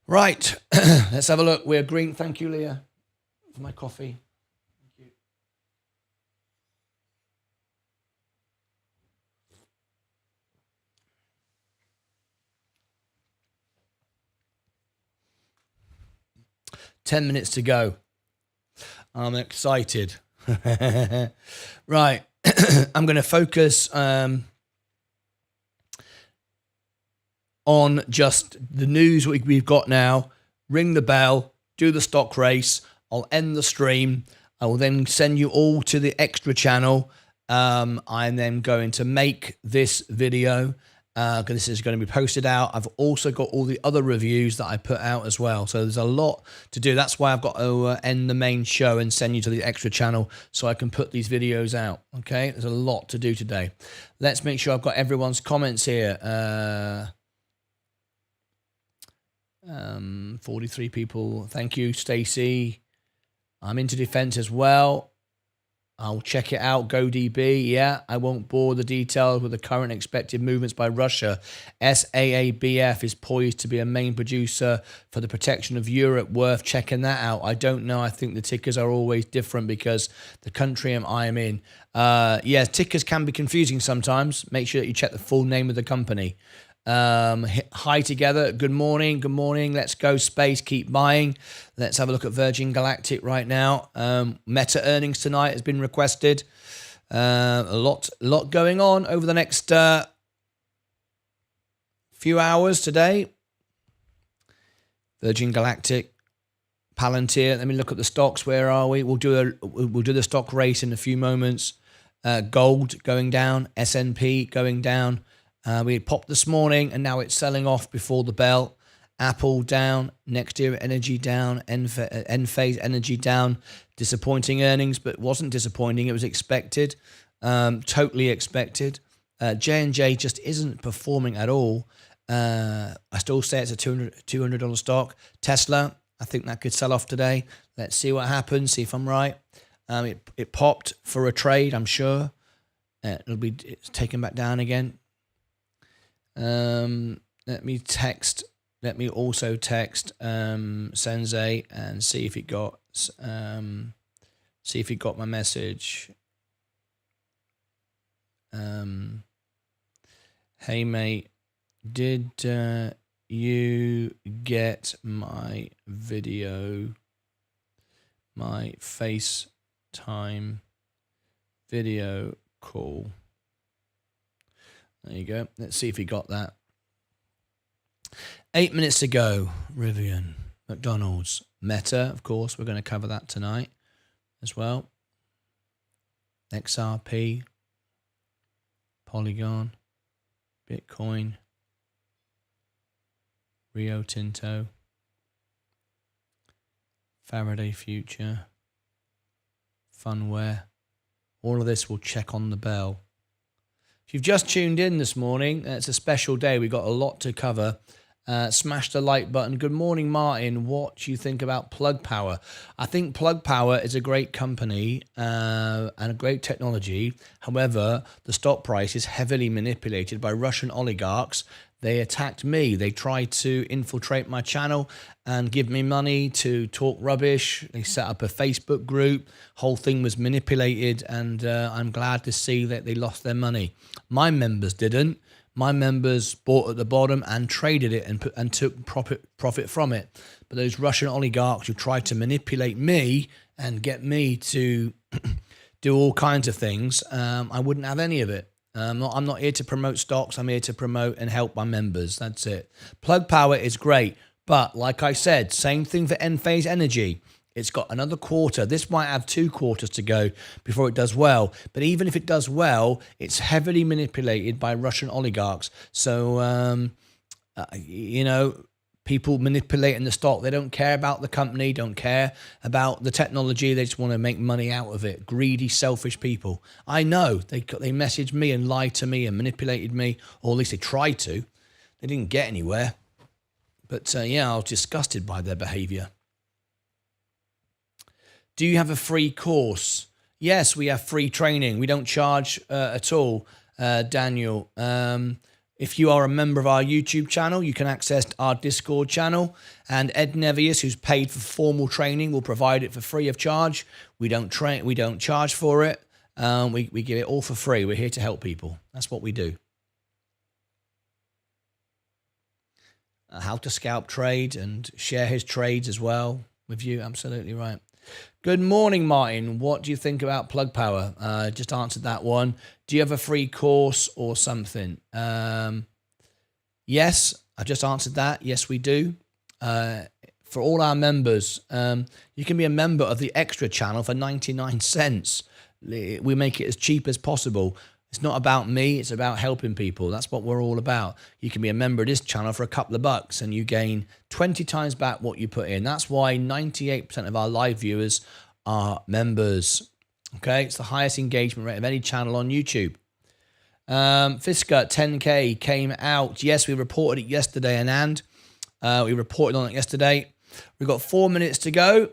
Right, let's have a look. We're green. Thank you, Leah, for my coffee. Thank you. Ten minutes to go. I'm excited. Right, I'm going to focus on just the news we've got now. Ring the bell, do the stock race. I'll end the stream. I will then send you all to the extra channel. I'm then going to make this video because this is going to be posted out. I've also got all the other reviews that I put out as well. So there's a lot to do. That's why I've got to end the main show and send you to the extra channel so I can put these videos out. Okay, there's a lot to do today. Let's make sure I've got everyone's comments here. 43 people. Thank you, Stacy. I'm into defense as well. I'll check it out. GoDB. Yeah, I won't bore the details with the current expected movements by Russia. SAABF is poised to be a main producer for the protection of Europe. Worth checking that out. I don't know. I think the tickers are always different because the country I am in. Yeah, tickers can be confusing sometimes. Make sure that you check the full name of the company. Hi together. Good morning. Good morning. Let's go space. Keep buying. Let's have a look at Virgin Galactic right now. Meta earnings tonight has been requested. A lot going on over the next Few hours today. Virgin Galactic, Palantir. Let me look at the stocks. Where are we? We'll do the stock race in a few moments. Gold going down, S&P going down. We popped this morning and now it's selling off before the bell. Apple down, Next Year Energy down, Enphase Energy down. Disappointing earnings, but it wasn't disappointing. It was expected, totally expected. J&J just isn't performing at all. I still say it's a $200 stock. Tesla, I think that could sell off today. Let's see what happens, see if I'm right. It popped for a trade, I'm sure. It's taken back down again. Let me also text Sensei and see if he got my message. Hey mate, did you get my video, my FaceTime video call? There you go. Let's see if he got that. 8 minutes to go. Rivian, McDonald's, Meta, of course. We're going to cover that tonight as well. XRP, Polygon, Bitcoin, Rio Tinto, Faraday Future, Funware. All of this will check on the bell. If you've just tuned in this morning, it's a special day. We've got a lot to cover. Smash the like button. Good morning, Martin. What do you think about Plug Power? I think Plug Power is a great company and a great technology. However, the stock price is heavily manipulated by Russian oligarchs. They attacked me. They tried to infiltrate my channel and give me money to talk rubbish. They set up a Facebook group. Whole thing was manipulated, and I'm glad to see that they lost their money. My members didn't. My members bought at the bottom and traded it and took profit from it. But those Russian oligarchs who tried to manipulate me and get me to do all kinds of things, I wouldn't have any of it. I'm not here to promote stocks. I'm here to promote and help my members. That's it. Plug Power is great. But like I said, same thing for Enphase Energy. It's got another quarter. This might have 2 quarters to go before it does well. But even if it does well, it's heavily manipulated by Russian oligarchs. So, people manipulating the stock. They don't care about the company, don't care about the technology. They just want to make money out of it. Greedy, selfish people. I know. They messaged me and lied to me and manipulated me, or at least they tried to. They didn't get anywhere. But, I was disgusted by their behavior. Do you have a free course? Yes, we have free training. We don't charge at all, Daniel. If you are a member of our YouTube channel, you can access our Discord channel. And Ed Nevius, who's paid for formal training, will provide it for free of charge. We don't charge for it. We give it all for free. We're here to help people. That's what we do. How to scalp trade and share his trades as well with you. Absolutely right. Good morning, Martin. What do you think about Plug Power? Just answered that one. Do you have a free course or something? Yes, I just answered that. Yes, we do. For all our members, you can be a member of the Extra channel for 99 cents. We make it as cheap as possible. It's not about me. It's about helping people. That's what we're all about. You can be a member of this channel for a couple of bucks and you gain 20 times back what you put in. That's why 98% of our live viewers are members. Okay, it's the highest engagement rate of any channel on YouTube. Fisker 10K came out. Yes, we reported it yesterday, Anand. We reported on it yesterday. We've got 4 minutes to go.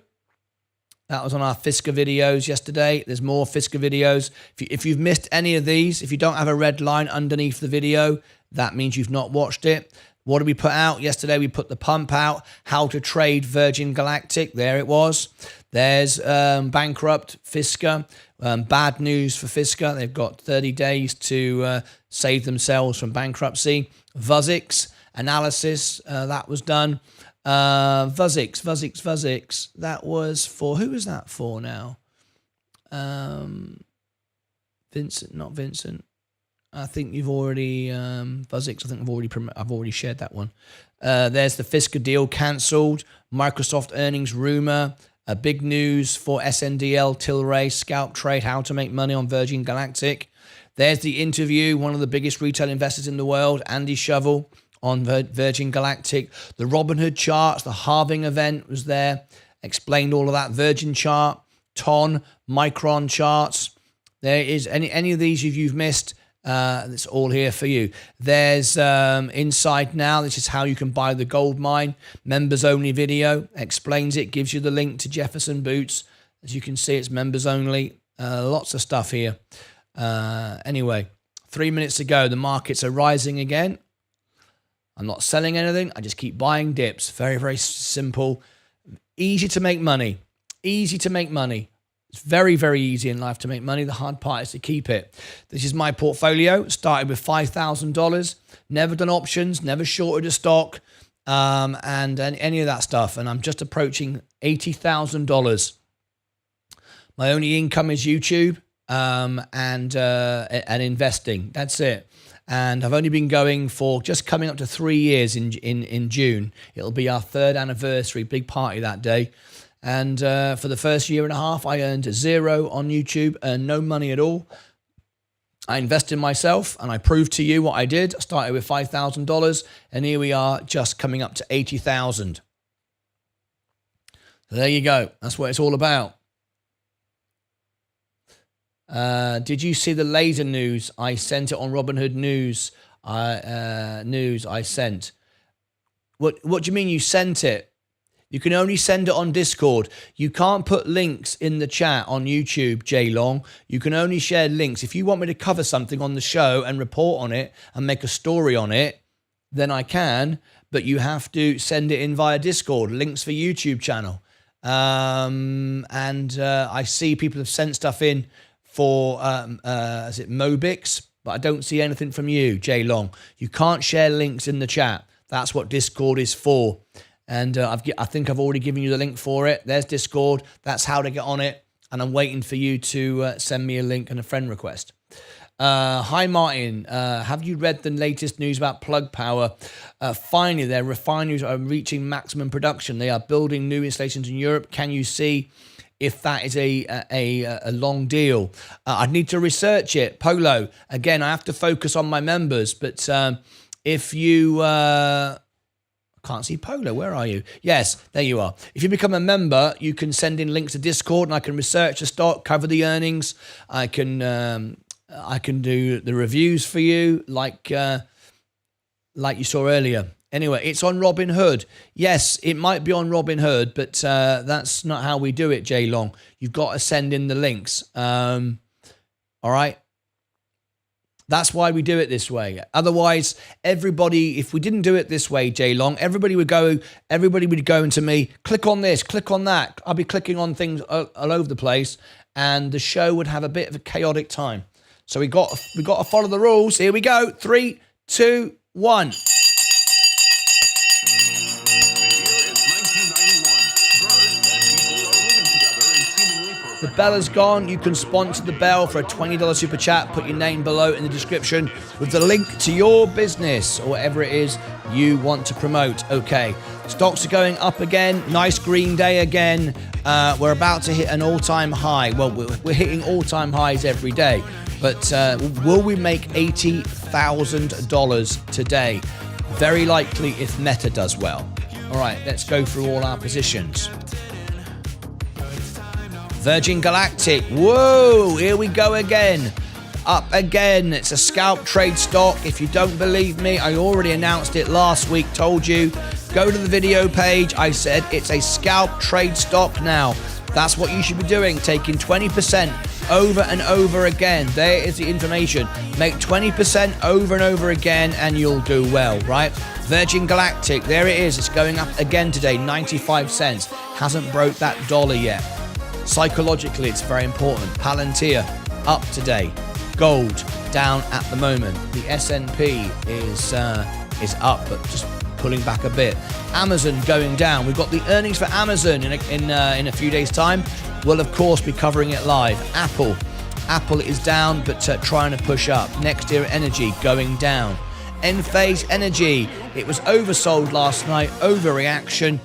That was on our Fisker videos yesterday. There's more Fisker videos. If you've missed any of these, if you don't have a red line underneath the video, that means you've not watched it. What did we put out yesterday? We put the pump out, how to trade Virgin Galactic. There it was. There's bankrupt Fisker. Bad news for Fisker. They've got 30 days to save themselves from bankruptcy. Vuzix analysis, that was done. Vuzix. That was for, who was that for now? Vincent, not Vincent. I think you've already, Buzzix, I think I've already shared that one. There's the Fisker deal cancelled. Microsoft earnings rumor. Big news for SNDL, Tilray, scalp trade, how to make money on Virgin Galactic. There's the interview, one of the biggest retail investors in the world, Andy Shovel, on Virgin Galactic. The Robinhood charts, the halving event was there. Explained all of that. Virgin chart, ton, micron charts. There is any of these if you've missed, it's all here for you. There's Inside Now. This is how you can buy the gold mine. Members only video. Explains it. Gives you the link to Jefferson Boots. As you can see, it's members only. Lots of stuff here. Anyway, 3 minutes to go. The markets are rising again. I'm not selling anything. I just keep buying dips. Very, very simple. Easy to make money. Easy to make money. It's very, very easy in life to make money. The hard part is to keep it. This is my portfolio. Started with $5,000. Never done options. Never shorted a stock. And any of that stuff. And I'm just approaching $80,000. My only income is YouTube and investing. That's it. And I've only been going for just coming up to 3 years in June. It'll be our 3rd anniversary, big party that day. And for the first year and a half, I earned 0 on YouTube, earned no money at all. I invested in myself, and I proved to you what I did. I started with $5,000, and here we are just coming up to $80,000. So there you go. That's what it's all about. Did you see the laser news? I sent it on Robinhood news. I sent. What do you mean you sent it? You can only send it on Discord. You can't put links in the chat on YouTube, Jay Long. You can only share links. If you want me to cover something on the show and report on it and make a story on it, then I can. But you have to send it in via Discord. Links for YouTube channel. I see people have sent stuff in for, is it Mobix? But I don't see anything from you, Jay Long. You can't share links in the chat. That's what Discord is for. And I think I've already given you the link for it. There's Discord. That's how to get on it. And I'm waiting for you to send me a link and a friend request. Hi, Martin. Have you read the latest news about Plug Power? Finally, their refineries are reaching maximum production. They are building new installations in Europe. Can you see if that is a long deal? I'd need to research it. Polo, again, I have to focus on my members. But if you... can't see Polo. Where are you? Yes, there you are. If you become a member, you can send in links to Discord, and I can research the stock, cover the earnings. I can do the reviews for you, like you saw earlier. Anyway, it's on Robinhood. Yes, it might be on Robinhood, but that's not how we do it, Jay Long. You've got to send in the links. All right. That's why we do it this way. Otherwise, everybody, if we didn't do it this way, Jay Long, everybody would go into me, click on this, click on that. I'll be clicking on things all over the place, and the show would have a bit of a chaotic time. So we got to follow the rules. Here we go. 3, 2, 1. The bell is gone. You can sponsor the bell for a $20 super chat. Put your name below in the description with the link to your business or whatever it is you want to promote. Okay, stocks are going up again. Nice green day again. We're about to hit an all-time high. Well, we're hitting all-time highs every day. But will we make $80,000 today? Very likely if Meta does well. All right, let's go through all our positions. Virgin Galactic, whoa, here we go again. Up again, it's a scalp trade stock. If you don't believe me, I already announced it last week, told you. Go to the video page, I said it's a scalp trade stock now. That's what you should be doing, taking 20% over and over again. There is the information. Make 20% over and over again and you'll do well, right? Virgin Galactic, there it is. It's going up again today, 95 cents. Hasn't broke that dollar yet. Psychologically, it's very important. Palantir, up today. Gold, down at the moment. The S&P is up, but just pulling back a bit. Amazon going down. We've got the earnings for Amazon in a few days' time. We'll, of course, be covering it live. Apple, Apple is down, but trying to push up. Next Year Energy going down. Enphase Energy, it was oversold last night, overreaction.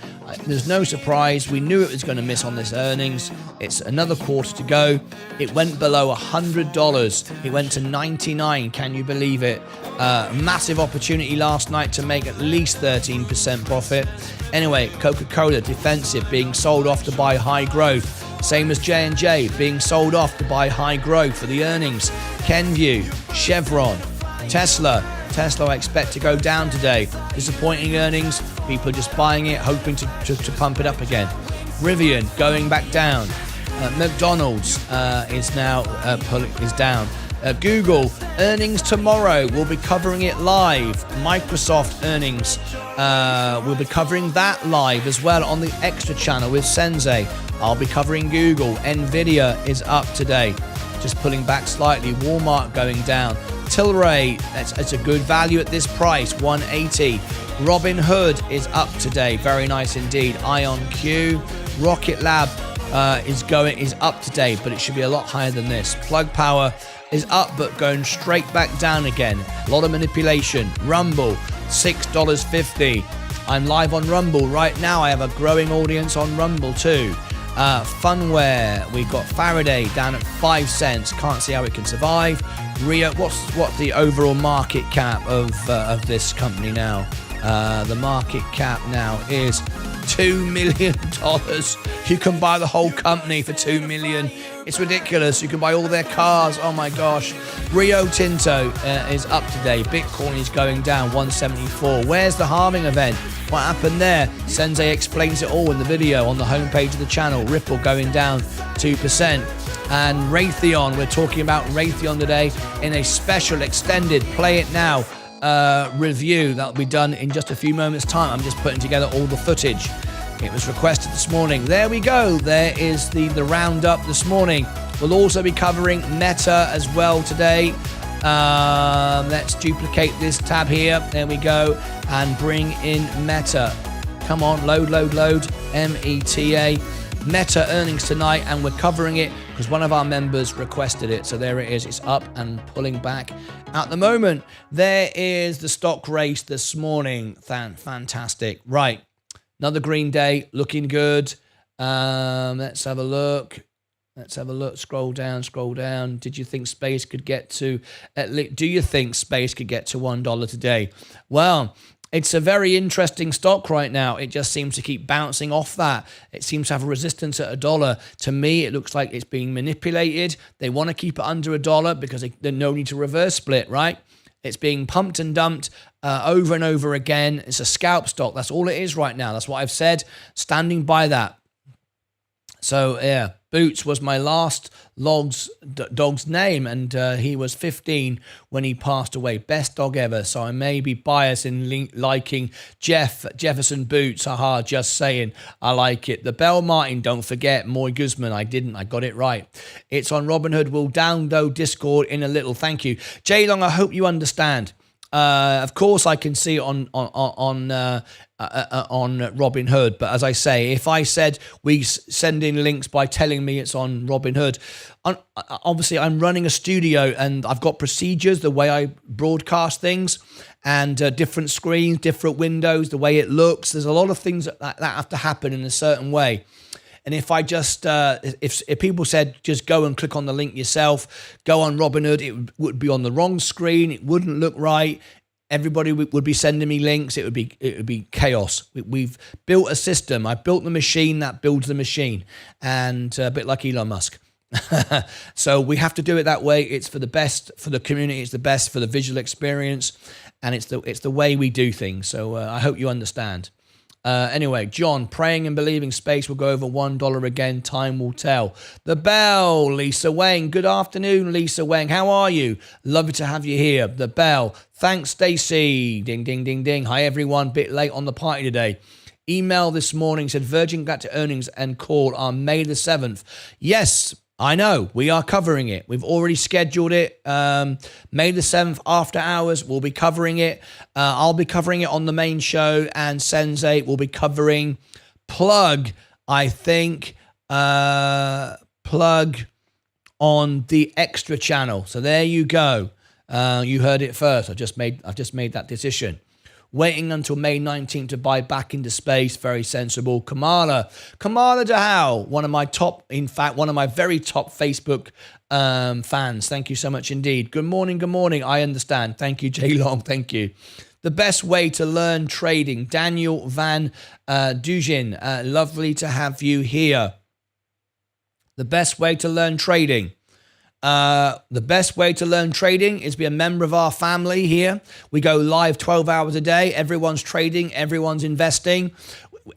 There's no surprise. We knew it was going to miss on this earnings. It's another quarter to go. It went below $100. It went to 99. Can you believe it? Massive opportunity last night to make at least 13% profit. Anyway, Coca-Cola defensive, being sold off to buy high growth. Same as J&J, being sold off to buy high growth for the earnings. Kenvue, Chevron, Tesla, I expect to go down today. Disappointing earnings. People are just buying it, hoping to pump it up again. Rivian going back down. McDonald's is now is down. Google earnings tomorrow. We'll be covering it live. Microsoft earnings. We'll be covering that live as well on the Extra channel with Sensei. I'll be covering Google. Nvidia is up today, just pulling back slightly. Walmart going down. Tilray, it's a good value at this price, 180. Robinhood is up today, very nice indeed. IonQ, Rocket Lab is up today, but it should be a lot higher than this. Plug Power is up, but going straight back down again. A lot of manipulation. Rumble, $6.50. I'm live on Rumble right now. I have a growing audience on Rumble too. Funware, we've got Faraday down at 5 cents. Can't see how it can survive. Rio, what's the overall market cap of this company now? The market cap now is $2 million. You can buy the whole company for $2 million. It's ridiculous. You can buy all their cars. Oh my gosh. Rio Tinto is up today. Bitcoin is going down, 174. Where's the halving event? What happened there? Sensei explains it all in the video on the homepage of the channel. Ripple going down 2%. And Raytheon, we're talking about Raytheon today in a special extended Play It Now review that'll be done in just a few moments time. I'm just putting together all the footage. It was requested this morning. There we go. There is the roundup this morning. We'll also be covering Meta as well today. Let's duplicate this tab here. There we go. And bring in Meta. Come on, load. META. Meta earnings tonight, and we're covering it because one of our members requested it. So there it is. It's up and pulling back at the moment. There is the stock race this morning. Fantastic. Right. Another green day, looking good. Let's have a look. Scroll down. Did you think space could get to do you think space could get to $1 today? Well, it's a very interesting stock right now. It just seems to keep bouncing off that. It seems to have a resistance at $1. To me, it looks like it's being manipulated. They want to keep it under $1 because there's no need to reverse split, right? It's being pumped and dumped over and over again. It's a scalp stock. That's all it is right now. That's what I've said. Standing by that. So, yeah, Boots was my last dog's name, and he was 15 when he passed away. Best dog ever. So I may be biased in liking Jefferson Boots. Haha, just saying. I like it. The Bell Martin, don't forget. Moy Guzman, I didn't. I got it right. It's on Robinhood. We'll download Discord in a little. Thank you. Jay Long, I hope you understand. Of course, I can see it on Robinhood, but as I say, if I said we send in links by telling me it's on Robinhood, obviously I'm running a studio and I've got procedures, the way I broadcast things, and different screens, different windows, the way it looks. There's a lot of things that have to happen in a certain way. And if I just, if people said, just go and click on the link yourself, go on Robinhood, it would be on the wrong screen. It wouldn't look right. Everybody would be sending me links. It would be chaos. We've built a system. I built the machine that builds the machine, and a bit like Elon Musk. So we have to do it that way. It's for the best for the community. It's the best for the visual experience, and it's the way we do things. So I hope you understand. Anyway, John, praying and believing space will go over $1 again. Time will tell. The Bell, Lisa Wang. Good afternoon, Lisa Wang. How are you? Lovely to have you here. The Bell. Thanks, Stacy. Ding, ding, ding, ding. Hi, everyone. Bit late on the party today. Email this morning said Virgin Galactic earnings and call on May the 7th. Yes, I know. We are covering it. We've already scheduled it. May the 7th after hours, we'll be covering it. I'll be covering it on the main show, and Sensei will be covering Plug, I think. Plug on the extra channel. So there you go. You heard it first. I've just made that decision. Waiting until May 19th to buy back into space. Very sensible. Kamala Dahal, one of my very top Facebook fans. Thank you so much indeed. Good morning. I understand. Thank you, Jay Long. Thank you. The best way to learn trading. Daniel Van Dujin. Lovely to have you here. The best way to learn trading. The best way to learn trading is be a member of our family here. We go live 12 hours a day. Everyone's trading. Everyone's investing.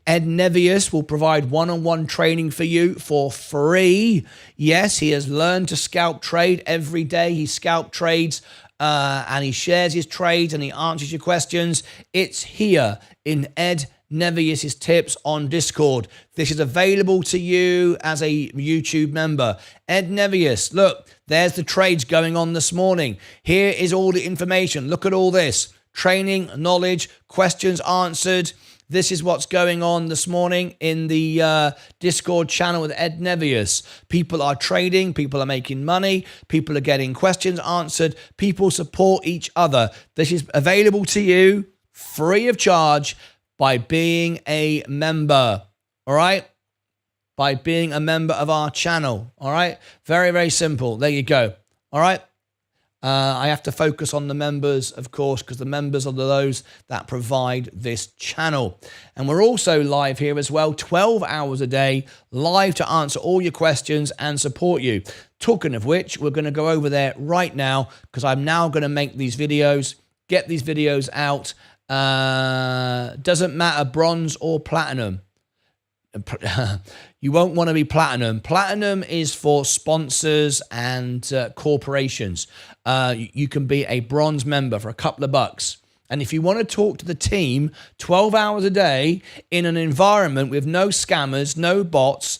Ed Nevius will provide one-on-one training for you for free. Yes, he has learned to scalp trade every day. He scalp trades and he shares his trades and he answers your questions. It's here in Ed Nevius's tips on Discord. This is available to you as a YouTube member. Ed Nevius, look, there's the trades going on this morning. Here is all the information. Look at all this. Training, knowledge, questions answered. This is what's going on this morning in the Discord channel with Ed Nevius. People are trading. People are making money. People are getting questions answered. People support each other. This is available to you free of charge by being a member. All right? By being a member of our channel. All right? Very, very simple. There you go. All right? I have to focus on the members, of course, because the members are those that provide this channel. And we're also live here as well, 12 hours a day, live to answer all your questions and support you. Talking of which, we're going to go over there right now because I'm now going to make these videos, get these videos out. Doesn't matter bronze or platinum. You won't want to be platinum. Platinum is for sponsors and corporations. You can be a bronze member for a couple of bucks. And if you want to talk to the team 12 hours a day in an environment with no scammers, no bots,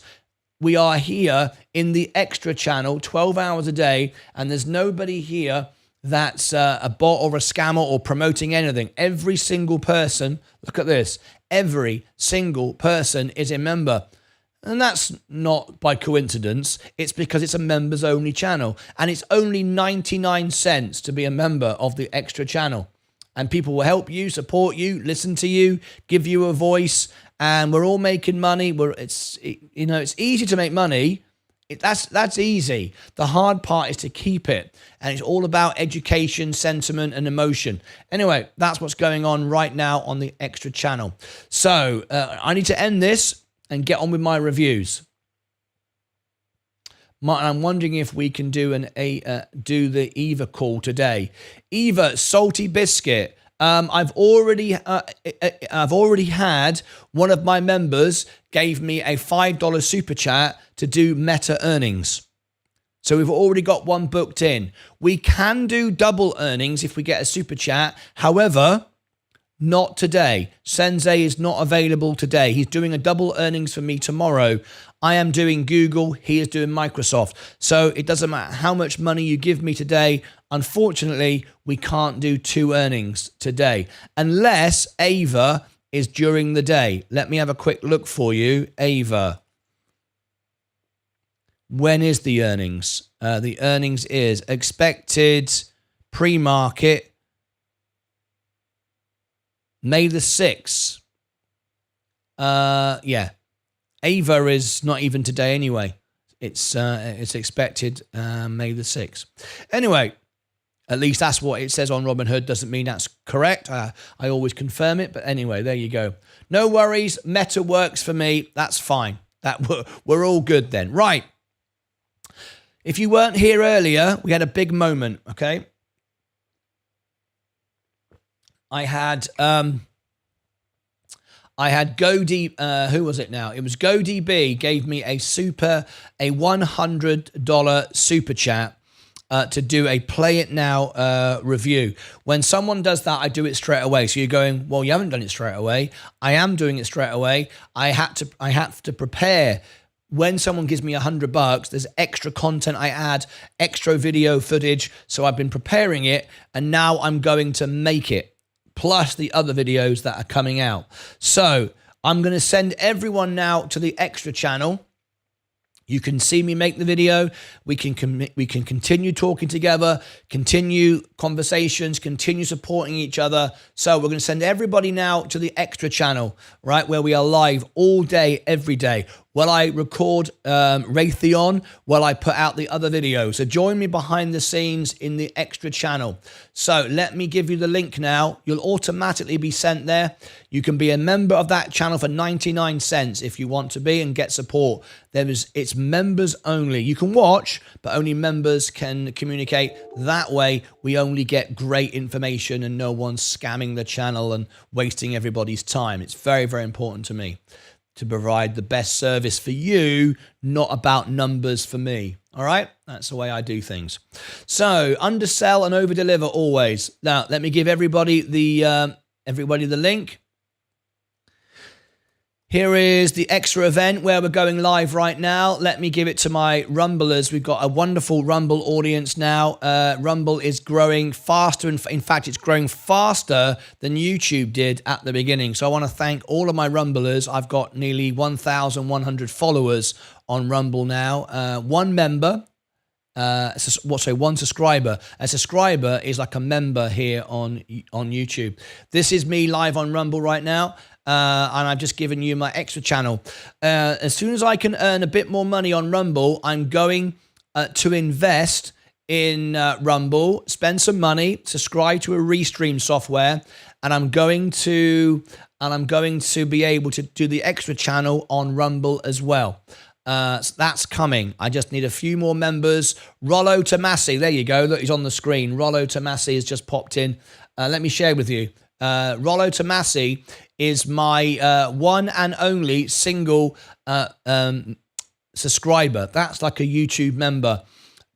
we are here in the extra channel 12 hours a day, and there's nobody here that's a bot or a scammer or promoting anything. Every single person, look at this, every single person is a member. And that's not by coincidence. It's because it's a members only channel. And it's only 99 cents to be a member of the extra channel. And people will help you, support you, listen to you, give you a voice. And we're all making money. It's easy to make money. That's easy. The hard part is to keep it. And it's all about education, sentiment, and emotion. Anyway, that's what's going on right now on the extra channel. So I need to end this and get on with my reviews. I'm wondering if we can do do the Eva call today. Eva, salty biscuit. I've already had one of my members gave me a $5 super chat to do meta earnings. So we've already got one booked in. We can do double earnings if we get a super chat. However, not today. Sensei is not available today. He's doing a double earnings for me tomorrow. I am doing Google. He is doing Microsoft. So it doesn't matter how much money you give me today. Unfortunately, we can't do two earnings today unless Ava is during the day. Let me have a quick look for you. Ava. When is the earnings? The earnings is expected pre-market May the 6th. Yeah. Ava is not even today anyway. It's expected May the 6th. Anyway, at least that's what it says on Robinhood. Doesn't mean that's correct. I always confirm it. But anyway, there you go. No worries. Meta works for me. That's fine. We're all good then. Right. If you weren't here earlier, we had a big moment, okay? I had GoD, who was it now? It was GoDB gave me a $100 super chat to do a Play It Now review. When someone does that, I do it straight away. So you're going, well, you haven't done it straight away. I am doing it straight away. I have to prepare. When someone gives me $100, there's extra content I add, extra video footage. So I've been preparing it, and now I'm going to make it, plus the other videos that are coming out. So I'm going to send everyone now to the extra channel. You can see me make the video. We can continue talking together, continue conversations, continue supporting each other. So we're going to send everybody now to the extra channel, right, where we are live all day, every day. While I record Raytheon, while I put out the other videos. So join me behind the scenes in the extra channel. So let me give you the link now. You'll automatically be sent there. You can be a member of that channel for 99 cents if you want to be and get support. It's members only. You can watch, but only members can communicate. That way, we only get great information and no one's scamming the channel and wasting everybody's time. It's very, very important to me to provide the best service for you, not about numbers for me. All right? That's the way I do things. So, undersell and over-deliver always. Now, let me give everybody the link. Here is the extra event where we're going live right now. Let me give it to my Rumblers. We've got a wonderful Rumble audience now. Rumble is growing faster. In fact, it's growing faster than YouTube did at the beginning. So I want to thank all of my Rumblers. I've got nearly 1,100 followers on Rumble now. One member. One subscriber. A subscriber is like a member here on YouTube. This is me live on Rumble right now. And I've just given you my extra channel. As soon as I can earn a bit more money on Rumble, I'm going to invest in Rumble, spend some money, subscribe to a Restream software, and I'm going to be able to do the extra channel on Rumble as well. So that's coming. I just need a few more members. Rollo Tomasi, there you go. Look, he's on the screen. Rollo Tomasi has just popped in. Let me share with you. Rollo Tomasi is my one and only single subscriber. That's like a YouTube member.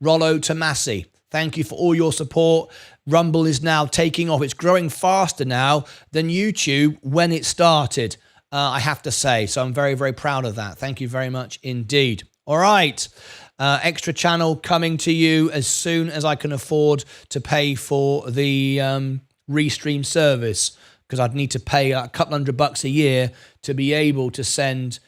Rollo Tomasi, thank you for all your support. Rumble is now taking off. It's growing faster now than YouTube when it started, I have to say. So I'm very, very proud of that. Thank you very much indeed. All right. Extra channel coming to you as soon as I can afford to pay for the Restream service, because I'd need to pay a couple $100 a year to be able to send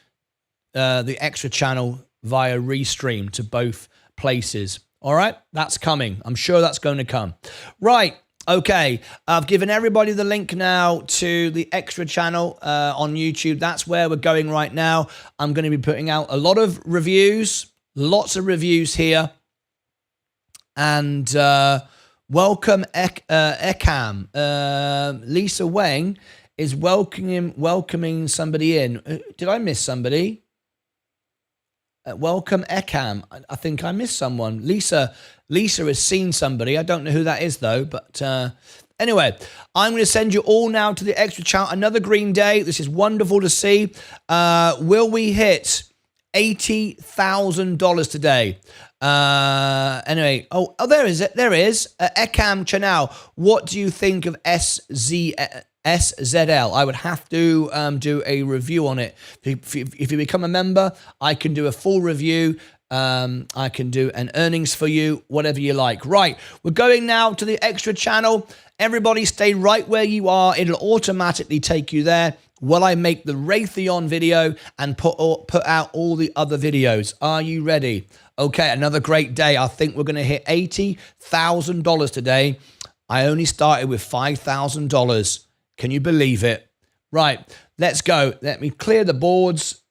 the extra channel via Restream to both places. All right, that's coming. I'm sure that's going to come. Right, okay. I've given everybody the link now to the extra channel on YouTube. That's where we're going right now. I'm going to be putting out a lot of reviews, lots of reviews here. And welcome, Ekam. Lisa Wang is welcoming somebody in. Did I miss somebody? Welcome, Ekam. I think I missed someone. Lisa has seen somebody. I don't know who that is, though. But anyway, I'm going to send you all now to the extra channel. Another green day. This is wonderful to see. Will we hit $80,000 today? Anyway, there is it. There is Ekam Channel. What do you think of SZL? I would have to do a review on it. If you become a member, I can do a full review. I can do an earnings for you, whatever you like. Right, we're going now to the extra channel. Everybody stay right where you are. It'll automatically take you there while I make the Raytheon video and put out all the other videos. Are you ready? Okay, another great day. I think we're going to hit $80,000 today. I only started with $5,000. Can you believe it? Right, let's go. Let me clear the boards,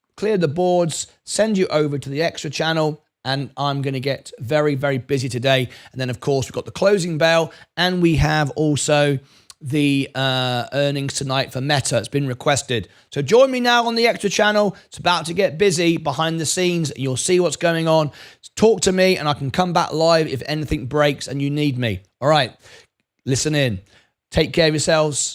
send you over to the extra channel, and I'm going to get very, very busy today. And then, of course, we've got the closing bell, and we have also the earnings tonight for Meta. It's been requested. So join me now on the extra channel. It's about to get busy behind the scenes. You'll see what's going on. Talk to me, and I can come back live if anything breaks and you need me. All right, listen in. Take care of yourselves.